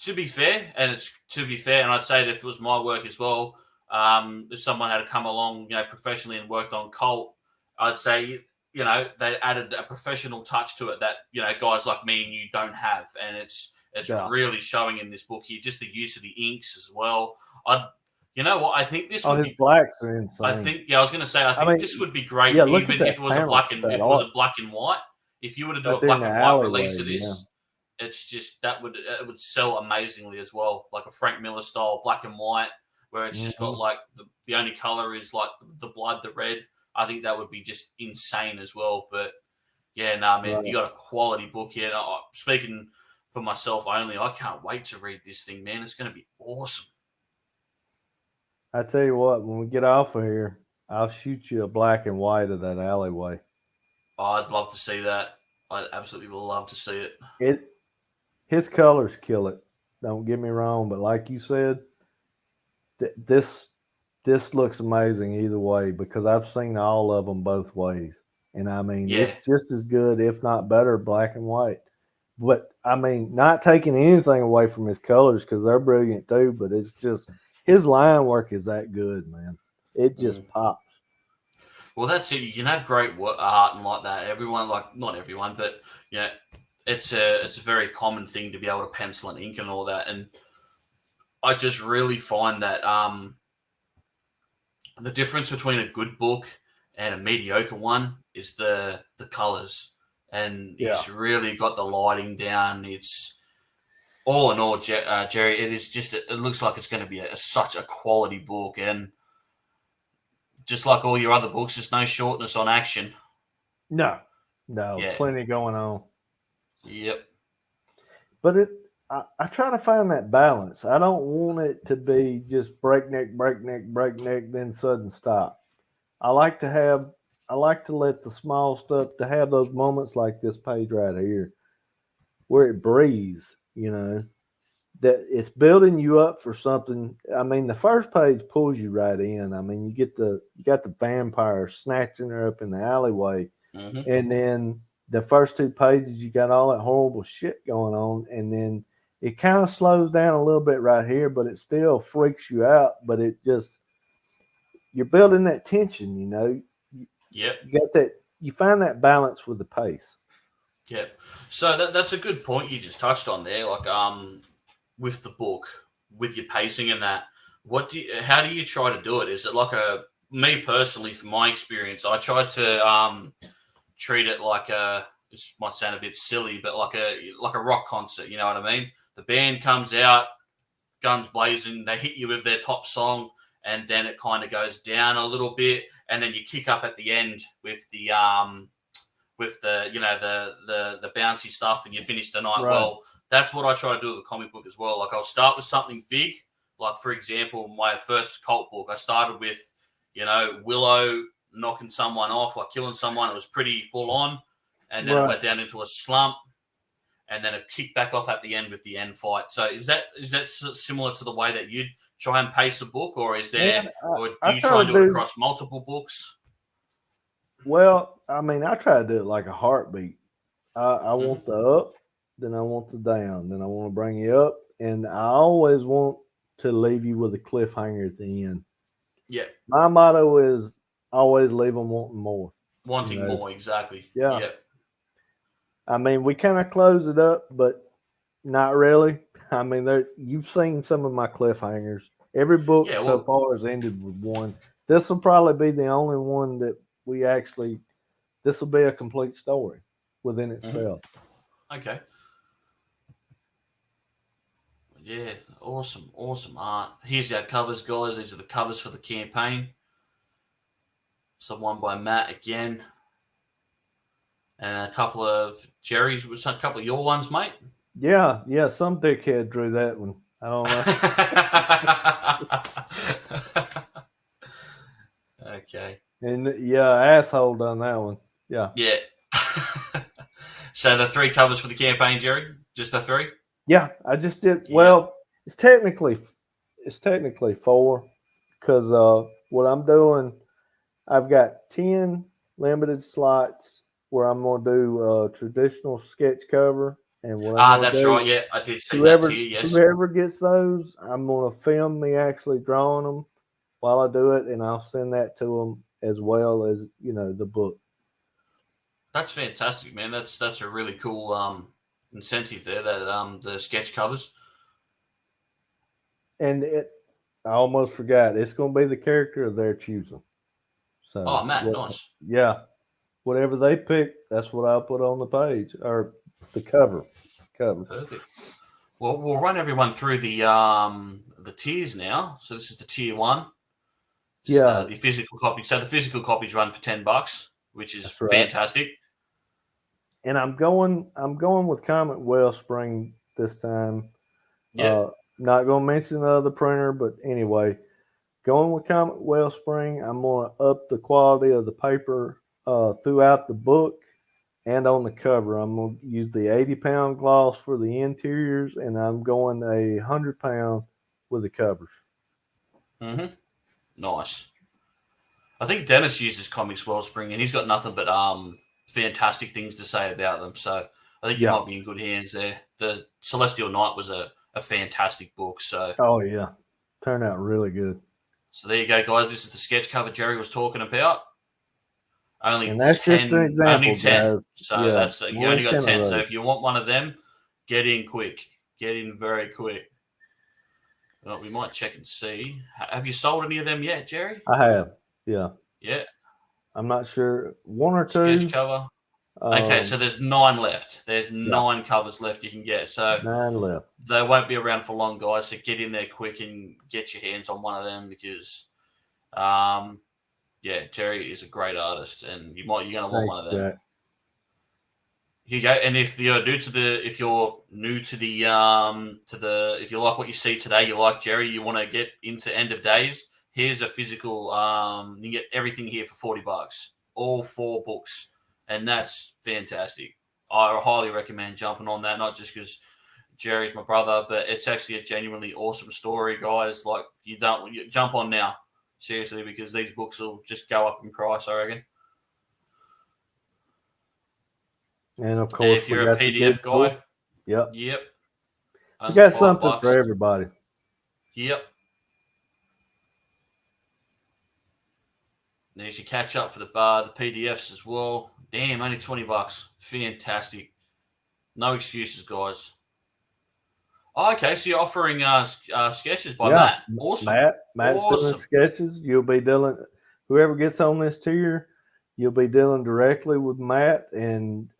To be fair, and I'd say that if it was my work as well, if someone had come along, professionally and worked on Cult, I'd say, they added a professional touch to it that, guys like me and you don't have. And it's really showing in this book here, just the use of the inks as well. I think this would be blacks are insane. I think this would be great, even if it was a black and white. If you were to do a black and white release of this, it's just it would sell amazingly as well, like a Frank Miller style black and white, where it's just got like the only color is like the blood, the red. I think that would be just insane as well. But man, you got a quality book here. Speaking for myself only, I can't wait to read this thing, man. It's going to be awesome. I tell you what, when we get off of here, I'll shoot you a black and white of that alleyway. Oh, I'd love to see that. I'd absolutely love to see it. His colors kill it. Don't get me wrong, but like you said, this looks amazing either way, because I've seen all of them both ways. And it's just as good, if not better, black and white. But not taking anything away from his colors, because they're brilliant too, but it's just his line work is that good, man. It just pops. Well, that's it. You can have great art and like that. Everyone, like, not everyone, but it's a very common thing to be able to pencil and ink and all that. And I just really find that the difference between a good book and a mediocre one is the colors. And he's really got the lighting down. It's all in all, Gerry, it is just, it looks like it's going to be such a quality book. And just like all your other books, there's no shortness on action. No, plenty going on. Yep. But I try to find that balance. I don't want it to be just breakneck, then sudden stop. I like to let the small stuff, to have those moments like this page right here, where it breathes, that it's building you up for something. The first page pulls you right in. You got the vampire snatching her up in the alleyway, and then the first 2 pages, you got all that horrible shit going on, and then it kind of slows down a little bit right here, but it still freaks you out. But you're building that tension, Yep. You got that. You find that balance with the pace. Yeah. So that's a good point you just touched on there. Like, with the book, with your pacing and that, how do you try to do it? Is it like me personally, from my experience, I tried to treat it like this might sound a bit silly, but like a rock concert, you know what I mean? The band comes out, guns blazing, they hit you with their top song, and then it kind of goes down a little bit, and then you kick up at the end with the bouncy stuff, and you finish the night well. That's what I try to do with a comic book as well. Like, I'll start with something big. Like, for example, my first Cult book, I started with, Willow knocking someone off, like killing someone. It was pretty full on. And then it went down into a slump. And then it kicked back off at the end with the end fight. So is that similar to the way that you'd try and pace a book? Or is there, or do you try and do it across multiple books? Well, I try to do it like a heartbeat. I want the up, then I want the down, then I want to bring you up, and I always want to leave you with a cliffhanger at the end. Yeah. My motto is always leave them wanting more. Wanting more, exactly. Yeah. We kind of close it up, but not really. You've seen some of my cliffhangers. Every book so far has ended with one. This will probably be the only one that this will be a complete story within itself. Okay. Yeah, awesome art. Here's our covers, guys. These are the covers for the campaign. Some one by Matt again. And a couple of Jerry's, a couple of your ones, mate. Yeah, some dickhead drew that one. I don't know. Okay. And yeah, asshole done that one. Yeah. Yeah. So the 3 covers for the campaign, Jerry? Just the 3? Yeah, I just did. Yeah. Well, it's technically 4 because what I'm doing, I've got 10 limited slots where I'm gonna do a traditional sketch cover, and what I'm gonna that's do, right. Yeah, I did see that to you. Yes. Whoever gets those, I'm gonna film me actually drawing them while I do it, and I'll send that to them as well as the book. That's fantastic, man. That's a really cool incentive there. That the sketch covers. And I almost forgot. It's going to be the character of their choosing. So, oh, Matt, nice. Yeah, whatever they pick, that's what I'll put on the page or the cover. Perfect. Well, we'll run everyone through the tiers now. So this is the tier 1. Just, the physical copy. So the physical copies run for $10, which is fantastic. And I'm going with Comet Wellspring this time. Yeah. Not going to mention the other printer, but anyway, going with Comet Wellspring, I'm going to up the quality of the paper throughout the book and on the cover. I'm going to use the 80-pound gloss for the interiors, and I'm going 100-pound with the covers. Mm-hmm. Nice. I think Dennis uses Comics Wellspring, and he's got nothing but fantastic things to say about them. So I think you might be in good hands there. The Celestial Knight was a fantastic book. So turned out really good. So there you go, guys. This is the sketch cover Jerry was talking about. And that's 10, just an example, only 10. Guys. So that's you only got 10. So if you want one of them, get in quick. Get in very quick. Well, we might check and see. Have you sold any of them yet, Jerry? I have. Yeah. Yeah. I'm not sure. 1 or 2. Sketch cover. Okay, so there's 9 left. There's 9 covers left you can get. So 9 left. They won't be around for long, guys. So get in there quick and get your hands on one of them because, Jerry is a great artist, and you're going to want one of them. Jack. Here you go. And if you're new to if you like what you see today, you like Jerry, you want to get into End of Days. Here's a physical. You can get everything here for $40. All 4 books. And that's fantastic. I highly recommend jumping on that, not just because Jerry's my brother, but it's actually a genuinely awesome story, guys. Like, you jump on now, seriously, because these books will just go up in price, I reckon. And of course, if you're a PDF guy, yep. We got something for everybody. Yep. There's your catch up for the PDFs as well. Damn, only $20. Fantastic. No excuses, guys. Oh, okay, so you're offering sketches by Matt. Awesome. Matt's doing sketches. You'll be dealing. Whoever gets on this tier, you'll be dealing directly with Matt, and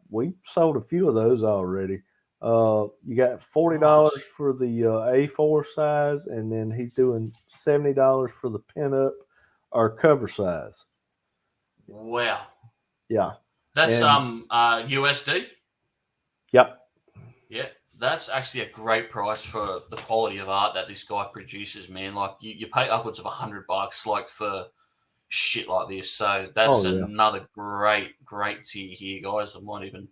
we sold a few of those already. You got $40 for the A4 size, and then he's doing $70 for the pinup or cover size. Wow. Yeah. That's USD? Yep. Yeah. That's actually a great price for the quality of art that this guy produces, man. Like, you pay upwards of $100 like for shit like this. So that's another great tier here, guys. I might even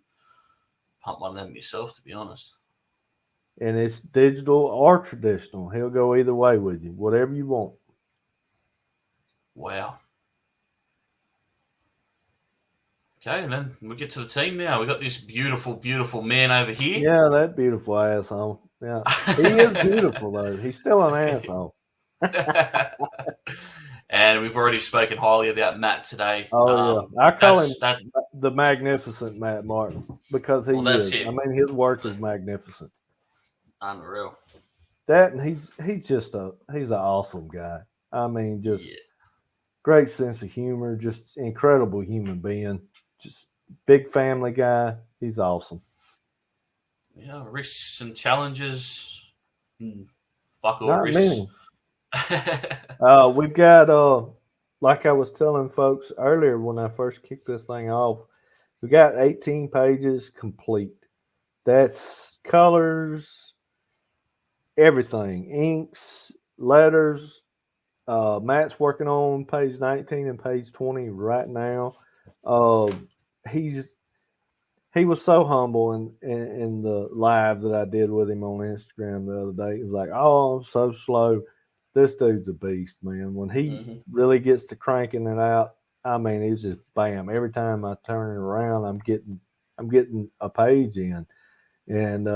pump one of them myself, to be honest. And it's digital or traditional. He'll go either way with you, whatever you want. Wow. Okay, and then we get to the team now. We got this beautiful, beautiful man over here. Yeah, that beautiful asshole. Yeah, he is beautiful though. He's still an asshole. And we've already spoken highly about Matt today. Oh yeah, I call him the magnificent Matt Martin because he is. I mean, his work is magnificent. Unreal. That and he's an awesome guy. I mean, just great sense of humor, just incredible human being. Just big family guy. He's awesome. Yeah, risks and challenges. Fuck all Not risks. many. We've got like I was telling folks earlier when I first kicked this thing off, we got 18 pages complete. That's colors, everything, inks, letters. Matt's working on page 19 and page 20 right now. Uh, he's he was so humble in the live that I did with him on Instagram the other day. He was like, "Oh, I'm so slow." This dude's a beast, man. When he really gets to cranking it out, I mean, he's just bam. Every time I turn it around, I'm getting a page in, and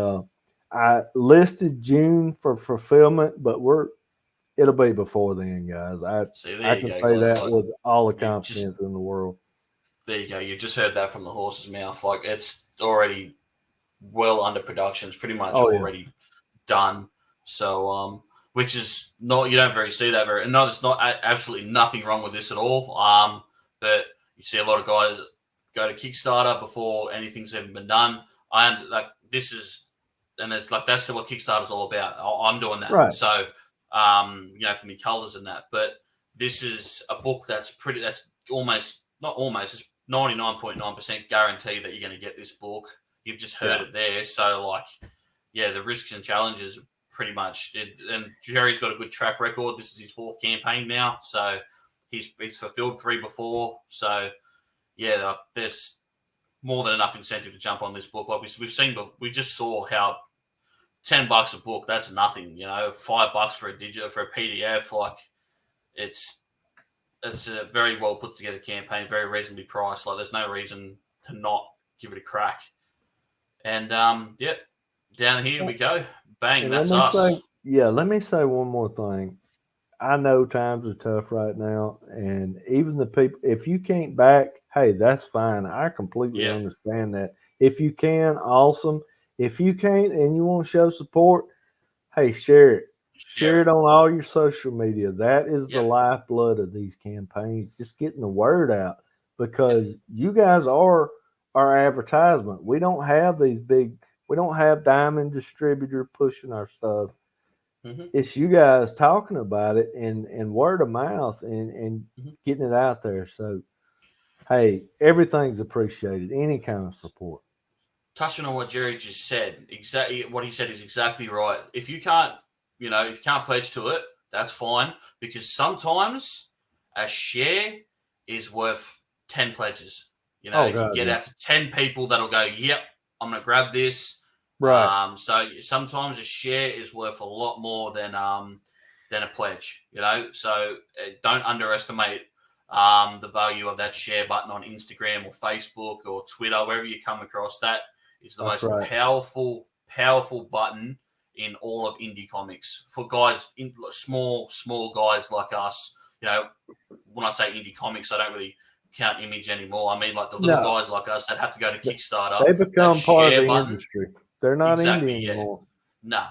I listed June for fulfillment, but it'll be before then, guys. I There you can go, say guys. that Like, with all the you just confidence in the world. there you go. You just heard that from the horse's mouth. Like, it's already well under production. It's pretty much Oh yeah, already done. So, which is not, you don't very see that very. No, there's not absolutely nothing wrong with this at all. But you see a lot of guys go to Kickstarter before anything's even been done. Like this is, and it's like that's what Kickstarter's all about. I'm doing that. right. So, for me colors and that. But this is a book that's almost not almost. It's 99.9% guarantee that you're going to get this book. You've just heard it there. So, like, yeah, the risks and challenges pretty much. And Gerry's got a good track record. This is his 4th campaign now. So, he's fulfilled 3 before. So, yeah, there's more than enough incentive to jump on this book. Like we've seen, but we just saw how $10 a book, that's nothing. $5 for a PDF. Like, it's a very well put together campaign, very reasonably priced. Like, there's no reason to not give it a crack. And down here we go. Bang, that's us. Let me say one more thing. I know times are tough right now, and even the people, if you can't back, hey, that's fine. I completely understand that. If you can, awesome. If you can't and you want to show support, hey, share it. Share it on all your social media. That is the lifeblood of these campaigns, just getting the word out, because you guys are our advertisement. We don't have Diamond Distributor pushing our stuff. It's you guys talking about it and word of mouth and getting it out there. So, hey, everything's appreciated. Any kind of support. Touching on what Gerry just said, exactly what he said is exactly right. If you can't pledge to it, that's fine, because sometimes a share is worth 10 pledges. You can get out to 10 people that'll go, yep, I'm going to grab this. Right. So sometimes a share is worth a lot more than a pledge, So don't underestimate the value of that share button on Instagram or Facebook or Twitter, wherever you come across. That is the most powerful button in all of indie comics for guys, small guys like us. When I say indie comics, I don't really count Image anymore. I mean, like the little guys like us that have to go to Kickstarter. They become part of the industry. They're not indie anymore. No,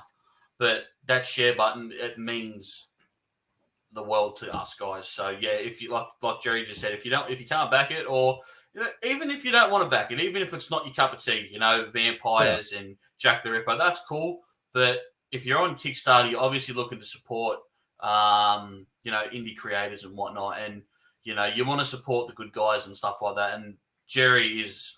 but that share button, it means the world to us guys. So yeah, if you like Gerry just said, if you can't back it, or even if you don't want to back it, even if it's not your cup of tea, vampires and Jack the Ripper, that's cool. But if you're on Kickstarter, you're obviously looking to support indie creators and whatnot, and you want to support the good guys and stuff like that. And Gerry is,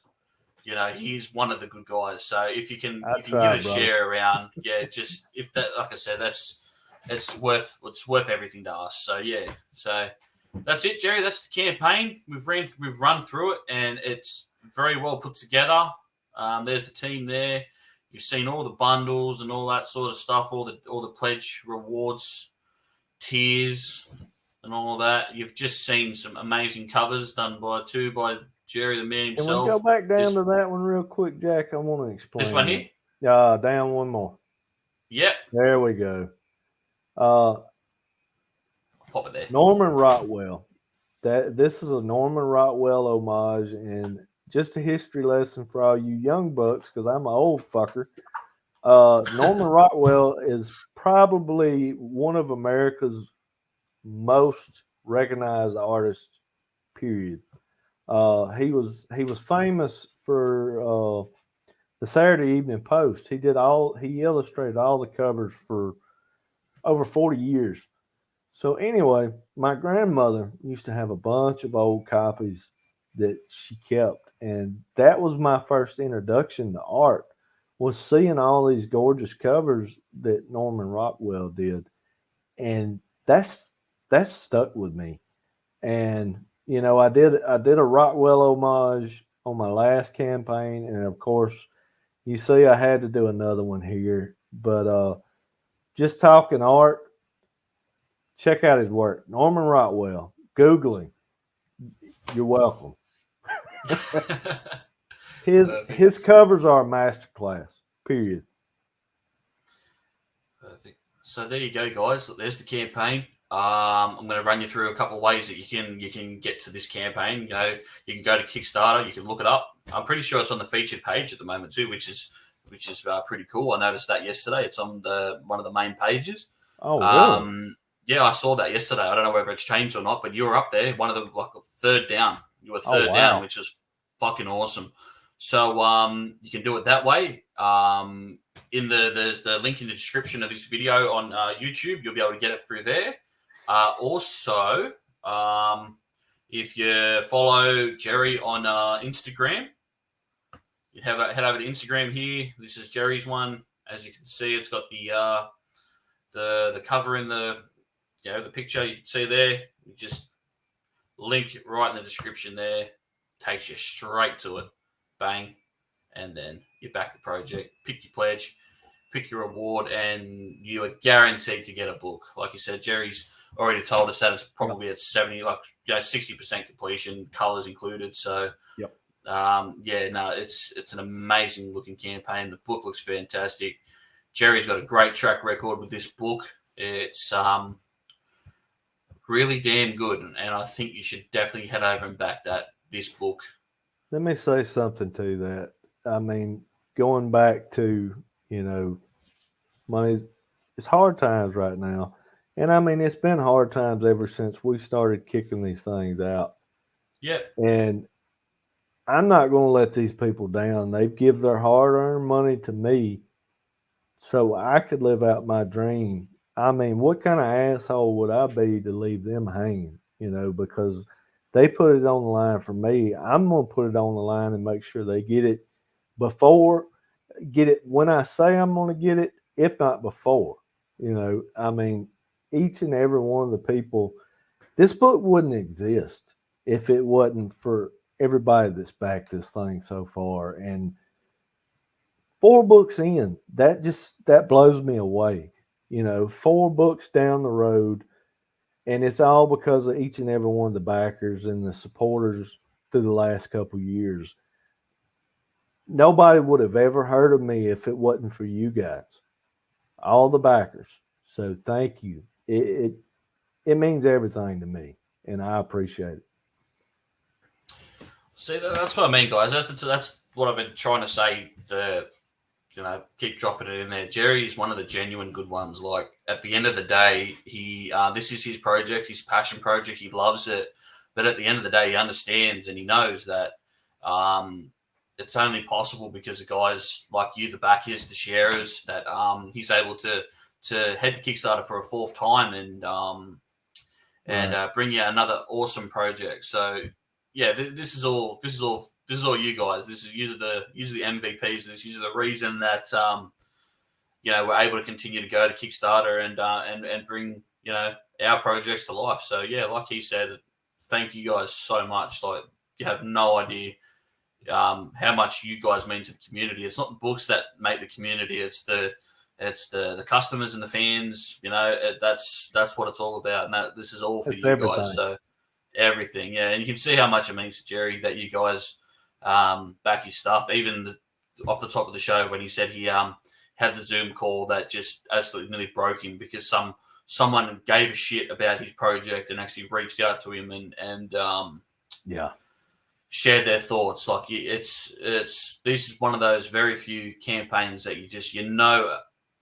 he's one of the good guys. So if you can give a share around, just if that, like I said, it's worth everything to us. So yeah, so that's it, Gerry. That's the campaign. We've run through it, and it's very well put together. There's the team there. You've seen all the bundles and all that sort of stuff, all the pledge rewards, tiers, and all of that. You've just seen some amazing covers done by Gerry the man himself. Can we go back down to that one real quick, Jack? I want to explain. This one here? Down one more. Yep. There we go. Pop it there. Norman Rockwell. This is a Norman Rockwell homage, and just a history lesson for all you young bucks, because I'm an old fucker. Norman Rockwell is probably one of America's most recognized artists, period. He was famous for the the Saturday Evening Post. He illustrated all the covers for over 40 years. So anyway, my grandmother used to have a bunch of old copies that she kept, and that was my first introduction to art, was seeing all these gorgeous covers that Norman Rockwell did. And that's stuck with me. And I did a Rockwell homage on my last campaign, and of course, you see I had to do another one here. But just talking art, check out his work. Norman Rockwell. Google him. You're welcome. His covers are a masterclass. Period. Perfect. So there you go, guys. There's the campaign. I'm going to run you through a couple of ways that you can get to this campaign. You can go to Kickstarter. You can look it up. I'm pretty sure it's on the featured page at the moment too, which is pretty cool. I noticed that yesterday. It's on one of the main pages. Oh, really? Yeah, I saw that yesterday. I don't know whether it's changed or not, but you were up there, one of the third down. You were third down, which is fucking awesome. So you can do it that way. There's the link in the description of this video on YouTube. You'll be able to get it through there. Also, if you follow Gerry on Instagram, you head over to Instagram here. This is Gerry's one. As you can see, it's got the cover in the picture. You can see there. You just link right in the description there. Takes you straight to it. Bang. And then you back the project. Pick your pledge. Pick your reward, and you are guaranteed to get a book. Like you said, Gerry's already told us that it's probably at 60% completion, colors included. So, it's an amazing looking campaign. The book looks fantastic. Gerry's got a great track record with this book. It's really damn good, and I think you should definitely head over and back this book. Let me say something to that. I mean, going back to money, it's hard times right now. And I mean, it's been hard times ever since we started kicking these things out. Yeah. And I'm not going to let these people down. They've given their hard-earned money to me so I could live out my dream. I mean, what kind of asshole would I be to leave them hanging, because they put it on the line for me. I'm going to put it on the line and make sure they get it when I say I'm going to get it, if not before. I mean, each and every one of the people, this book wouldn't exist if it wasn't for everybody that's backed this thing so far. And 4 books in, that blows me away. 4 books down the road, and it's all because of each and every one of the backers and the supporters through the last couple of years. Nobody would have ever heard of me if it wasn't for you guys, all the backers. So thank you. It means everything to me, and I appreciate it. See, that's what I mean, guys. That's what I've been trying to say. Keep dropping it in there. Gerry is one of the genuine good ones. Like, at the end of the day, this is his project, his passion project. He loves it, but at the end of the day, he understands and he knows that it's only possible because of guys like you, the backers, the sharers, that he's able to head to Kickstarter for a 4th time and bring you another awesome project. So yeah, this is all you guys. These are the MVPs. This is the reason that we're able to continue to go to Kickstarter and bring our projects to life. So yeah, like he said, thank you guys so much. Like, you have no idea how much you guys mean to the community. It's not the books that make the community. It's the customers and the fans. That's what it's all about. And this is all for you everything. Guys. So everything, yeah. And you can see how much it means to Gerry that you guys back his stuff. Even off the top of the show, when he said he had the Zoom call that just absolutely nearly broke him because someone gave a shit about his project and actually reached out to him and shared their thoughts. Like, this is one of those very few campaigns that you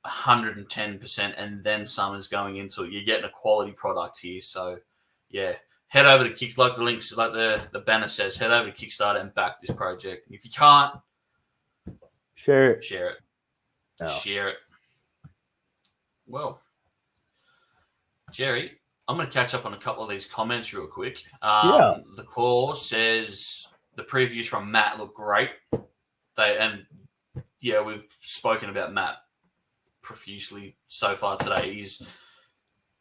110% and then some is going into it. You're getting a quality product here. So yeah, head over to like the links, like the banner says, head over to Kickstarter and back this project. If you can't, Share it. Share it. Oh. Share it. Well, Gerry, I'm going to catch up on a couple of these comments real quick. The Claw says the previews from Matt look great. We've spoken about Matt profusely so far today. He's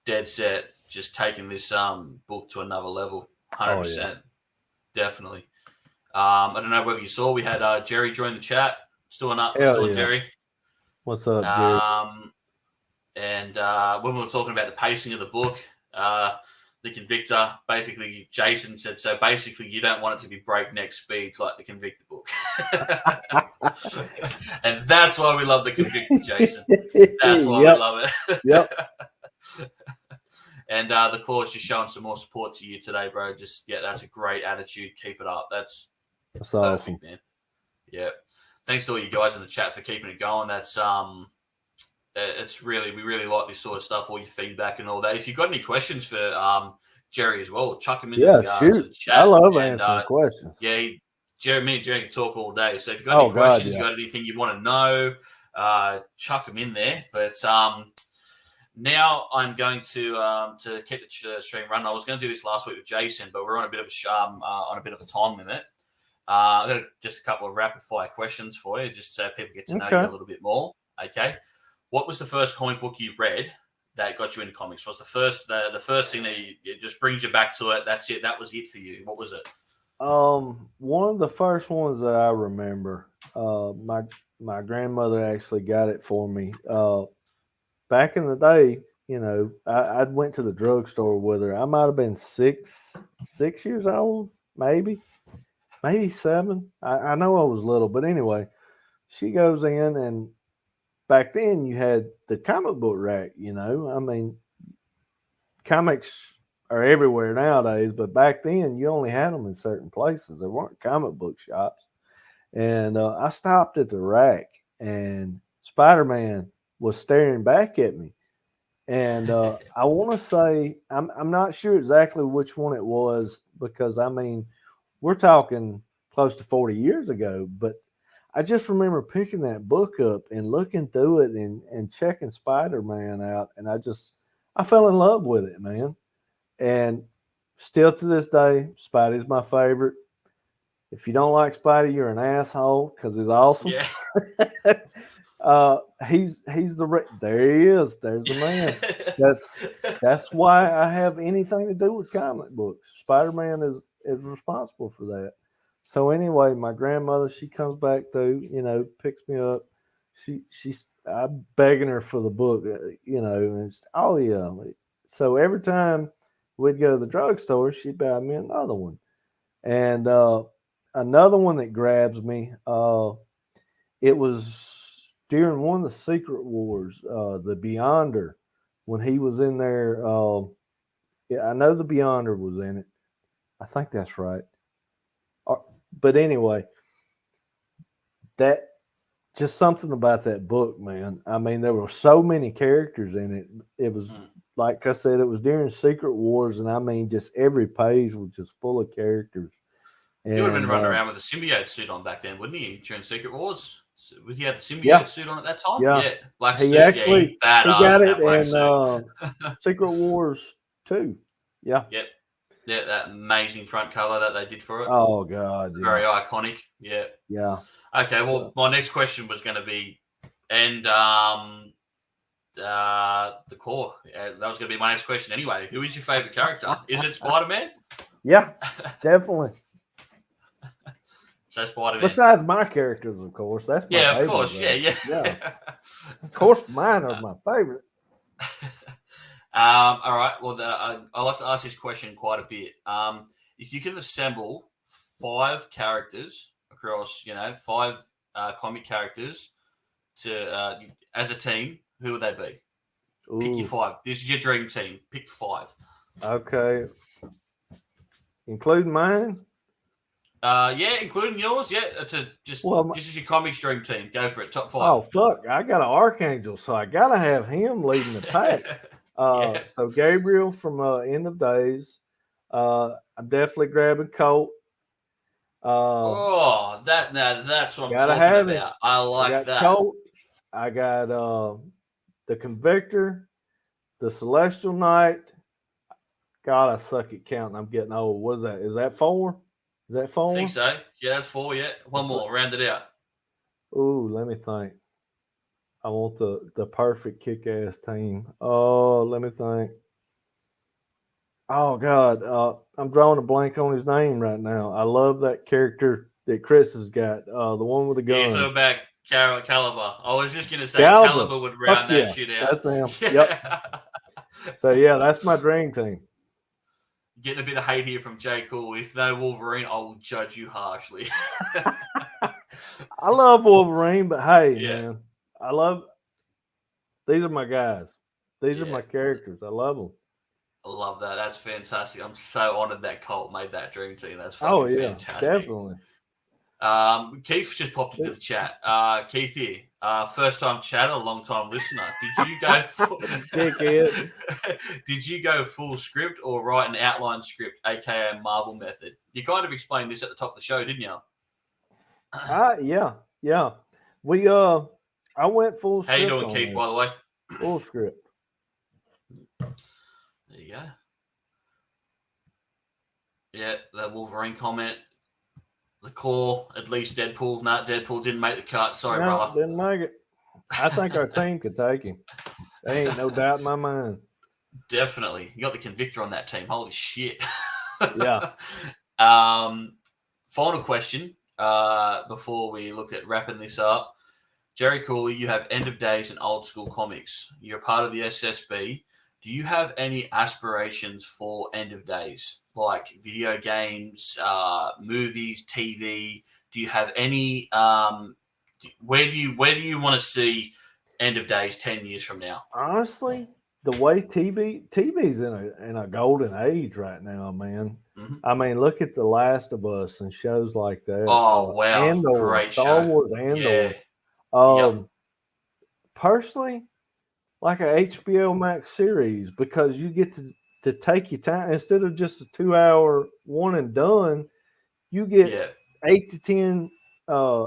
dead set, just taking this book to another level. 100%. Yeah. Definitely. I don't know whether you saw, we had Gerry join the chat. Still Gerry. What's up, Gerry? And when we were talking about the pacing of the book, the Convictor, basically Jason said, so basically you don't want it to be breakneck speeds like the Convictor book. And that's why we love the Convictor, Jason. That's why we love it. Yep. And the Claw's just showing some more support to you today, bro. That's a great attitude. Keep it up. That's perfect, awesome, man. Yeah. Thanks to all you guys in the chat for keeping it going. That's we really like this sort of stuff, all your feedback and all that. If you've got any questions for Gerry as well, chuck them into the chat. I love answering questions. Yeah, me and Gerry can talk all day. So if you've got any questions, got anything you want to know, chuck them in there. But now I'm going to keep the stream running. I was going to do this last week with Jason, but we're on a bit of a time limit. I've got just a couple of rapid fire questions for you, just so people get to know you a little bit more. Okay. What was the first comic book you read that got you into comics? What's the first thing that it just brings you back to it? That's it. That was it for you. What was it? One of the first ones that I remember, my grandmother actually got it for me. Back in the day, I went to the drugstore with her. I might have been 6 years old, maybe 7. I know I was little, but anyway, she goes in, and back then you had the comic book rack. I mean, comics are everywhere nowadays, but back then you only had them in certain places. There weren't comic book shops. And I stopped at the rack, and Spider-Man was staring back at me. And I want to say, I'm not sure exactly which one it was, because I mean, we're talking close to 40 years ago, but I just remember picking that book up and looking through it and checking Spider-Man out. And I fell in love with it, man. And still to this day, Spidey's my favorite. If you don't like Spidey, you're an asshole, because he's awesome. Yeah. There he is. There's the man. That's why I have anything to do with comic books. Spider-Man is responsible for that. So anyway, my grandmother, she comes back through, picks me up. I'm begging her for the book, and So every time we'd go to the drugstore, she'd buy me another one. And another one that grabs me, it was during one of the Secret Wars, the Beyonder, when he was in there. I know the Beyonder was in it. I think that's right. But anyway, that just something about that book, man. I mean, there were so many characters in it. It was, like I said, it was during Secret Wars, and I mean, just every page was just full of characters. And, you would have been running around with a symbiote suit on back then, wouldn't he, during Secret Wars? He had the symbiote suit on at that time? Yeah. Black suit. He got it in Secret Wars 2. Yeah. Yep. Yeah, that amazing front cover that they did for it. Oh, God. Yeah. Very iconic. Yeah. Yeah. Okay, well, my next question was going to be, and the Claw. That was going to be my next question anyway. Who is your favorite character? Is it Spider-Man? Yeah, definitely. So Spider-Man. Besides my characters, of course. That's my favorite. Of course. Yeah. Of course, mine are my favorite. All right. Well, I like to ask this question quite a bit. If you could assemble 5 characters across, 5 comic characters to as a team, who would they be? Ooh. Pick your 5. This is your dream team. Pick 5. Okay. Including mine? Yeah, including yours. Yeah, this is your comics dream team. Go for it. Top 5. Oh fuck! I got an Archangel, so I gotta have him leading the pack. So Gabriel from End of Days. I'm definitely grabbing Colt. That's what I'm Gotta talking have about. it. I I like got that. Colt. I got the Convictor, the Celestial Knight. God, I suck at counting. I'm getting old. What is that? Is that 4? Is that 4? I think so. Yeah, that's 4. Yeah, one more. Round it out. Ooh, let me think. I want the perfect kick-ass team. Oh, let me think. Oh God, I'm drawing a blank on his name right now. I love that character that Chris has got. The one with the Yeah, gun. you're talking about Caliber. I was just gonna say Caliber would Fuck round yeah. that shit out. That's him. Yeah. Yep. So yeah, that's my dream team. Getting a bit of hate here from J. Cool. If no Wolverine, I will judge you harshly. I love Wolverine, but hey, Yeah. man, these are my guys. These are my characters. I love them. I love that. That's fantastic. I'm so honored that Colt made that dream team. That's fucking fantastic. Definitely. Keith just popped into the chat. Keith here, first time chatter, long time listener. Did you go Did you go full script or write an outline script, aka Marvel method? You kind of explained this at the top of the show, didn't you? Yeah. I went full script. How you doing, Keith, this. by the way? Full script. There you go. Yeah, that Wolverine comment. The Claw, at least Deadpool. No, Deadpool didn't make the cut. Sorry, brother. Didn't make it. I think our team could take him. There ain't no doubt in my mind. Definitely. You got the Convictor on that team. Holy shit. Yeah. Final question before we look at wrapping this up. Gerry Cooley, you have End of Days and Old School Comics. You're part of the SSB. Do you have any aspirations for End of Days? Like video games, movies, TV? Do you have any where do you want to see End of Days 10 years from now? Honestly, the way TV's in a golden age right now, man. Mm-hmm. I mean, look at The Last of Us and shows like that. Oh wow, Andor, great Star show. Wars Andor. Yeah. Personally, like a HBO Max series, because you get to take your time instead of just a 2-hour one and done. You get 8 to 10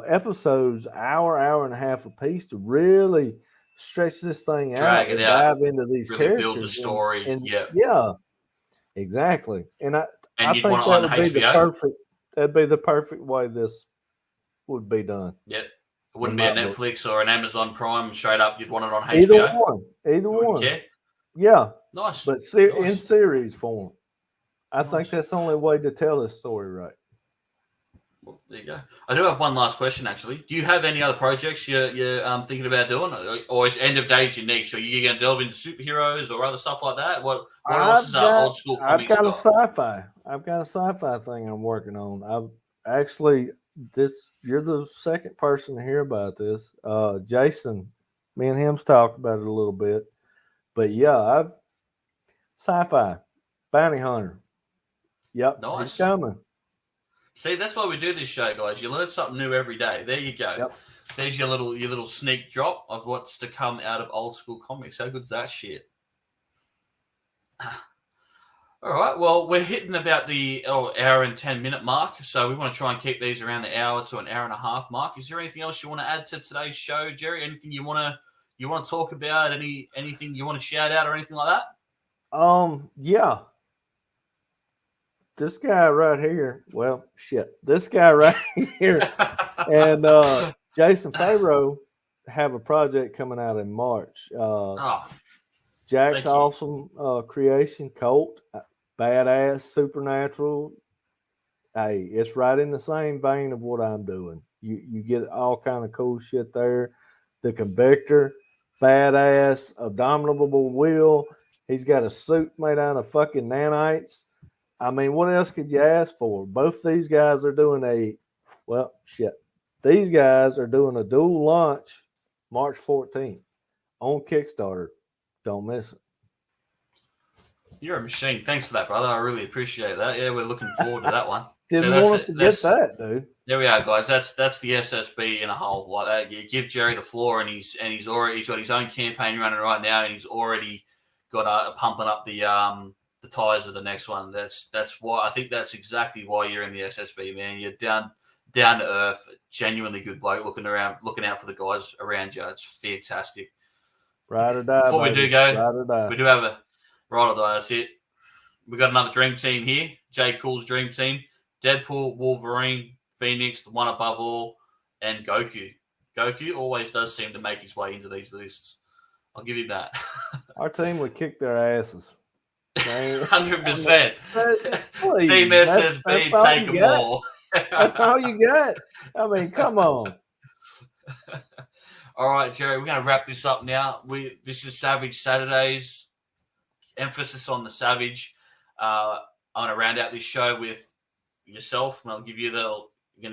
episodes, hour and a half a piece to really stretch this thing out and dive into these really characters, build the story. Yeah, exactly. And I think that would be that'd be the perfect way this would be done. Yep. It wouldn't be a Netflix or an Amazon Prime straight up. You'd want it on HBO. Either one. Care? Yeah. Nice. But in series form. I think that's the only way to tell this story right. Well, there you go. I do have one last question, actually. Do you have any other projects you're thinking about doing? Or is End of Days your niche? Are you going to delve into superheroes or other stuff like that? What else is Old School Comics I've got a sci-fi. I've got a sci-fi thing I'm working on. I've actually... you're the second person to hear about this. Jason, me and him's talked about it a little bit, but yeah, sci-fi bounty hunter. Yep, nice. He's coming. See, that's why we do this show, guys. You learn something new every day. There you go. Yep. There's your little sneak drop of what's to come out of Old School Comics. How good's that shit? All right, well, we're hitting about the hour and 10-minute mark, so we want to try and keep these around the hour to an hour and a half mark. Is there anything else you want to add to today's show, Gerry? Anything you want to talk about? Anything you want to shout out or anything like that? Yeah. This guy right here. Well, shit. This guy right here and Jason Fabro have a project coming out in March. Jack's awesome creation, Colt. Badass, supernatural. Hey, it's right in the same vein of what I'm doing. You get all kind of cool shit there. The Convictor, badass, abominable will. He's got a suit made out of fucking nanites. I mean, what else could you ask for? Both these guys are doing These guys are doing a dual launch March 14th on Kickstarter. Don't miss it. You're a machine. Thanks for that, brother. I really appreciate that. Yeah, we're looking forward to that one. Didn't want to get that, dude. There we are, guys. That's the SSB in a whole. Like that. You give Gerry the floor, and he's got his own campaign running right now, and he's already got pumping up the the tires are the next one. That's why I think that's exactly why you're in the SSB, man. You're down to earth, genuinely good bloke, looking out for the guys around you. It's fantastic. Ride or die. Before we do go, ride or die. We do have a ride or die. That's it. We got another dream team here. J. Cool's dream team: Deadpool, Wolverine, Phoenix, the one above all, and Goku. Goku always does seem to make his way into these lists. I'll give you that. Our team would kick their asses. 100%. Please, Team SSB, take them all. That's all you got. I mean, come on. All right, Jerry, we're going to wrap this up now. This is Savage Saturdays. Emphasis on the Savage. I'm going to round out this show with yourself, and I'm going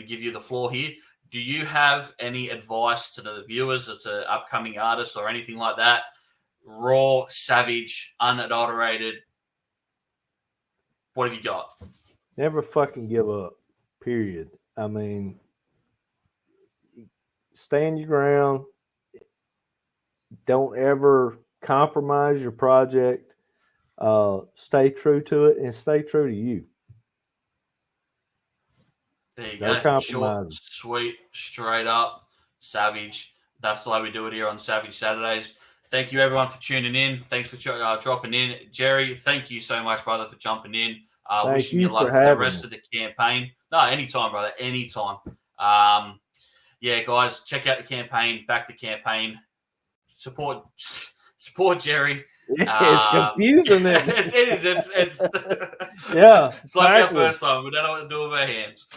to give you the floor here. Do you have any advice to the viewers or to upcoming artists or anything like that? Raw, savage, unadulterated. What have you got? Never fucking give up. Period. I mean, stand your ground. Don't ever compromise your project. Stay true to it and stay true to you. There you go. Short, sweet, straight up, savage. That's the way we do it here on Savage Saturdays. Thank you, everyone, for tuning in. Thanks for dropping in. Jerry, thank you so much, brother, for jumping in. Wishing you luck for the rest of the campaign. No, anytime, brother. Anytime. Yeah, guys, check out the campaign. Back the campaign. Support Jerry. It's confusing. It is. It's yeah. It's like our first time. We don't know what to do with our hands.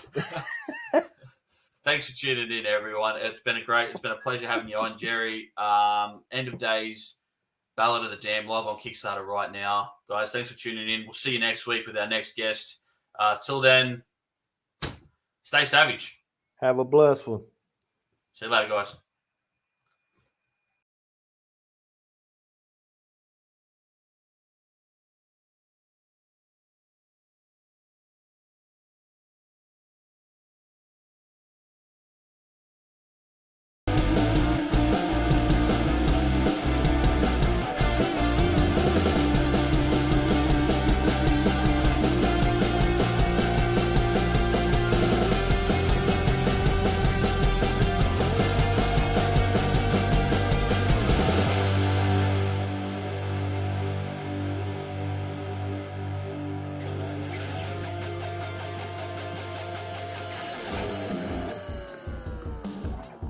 Thanks for tuning in, everyone. It's been a pleasure having you on, Jerry. End of Days, Ballad of the Damned, live on Kickstarter right now. Guys, thanks for tuning in. We'll see you next week with our next guest. Till then, stay savage. Have a blessed one. See you later, guys.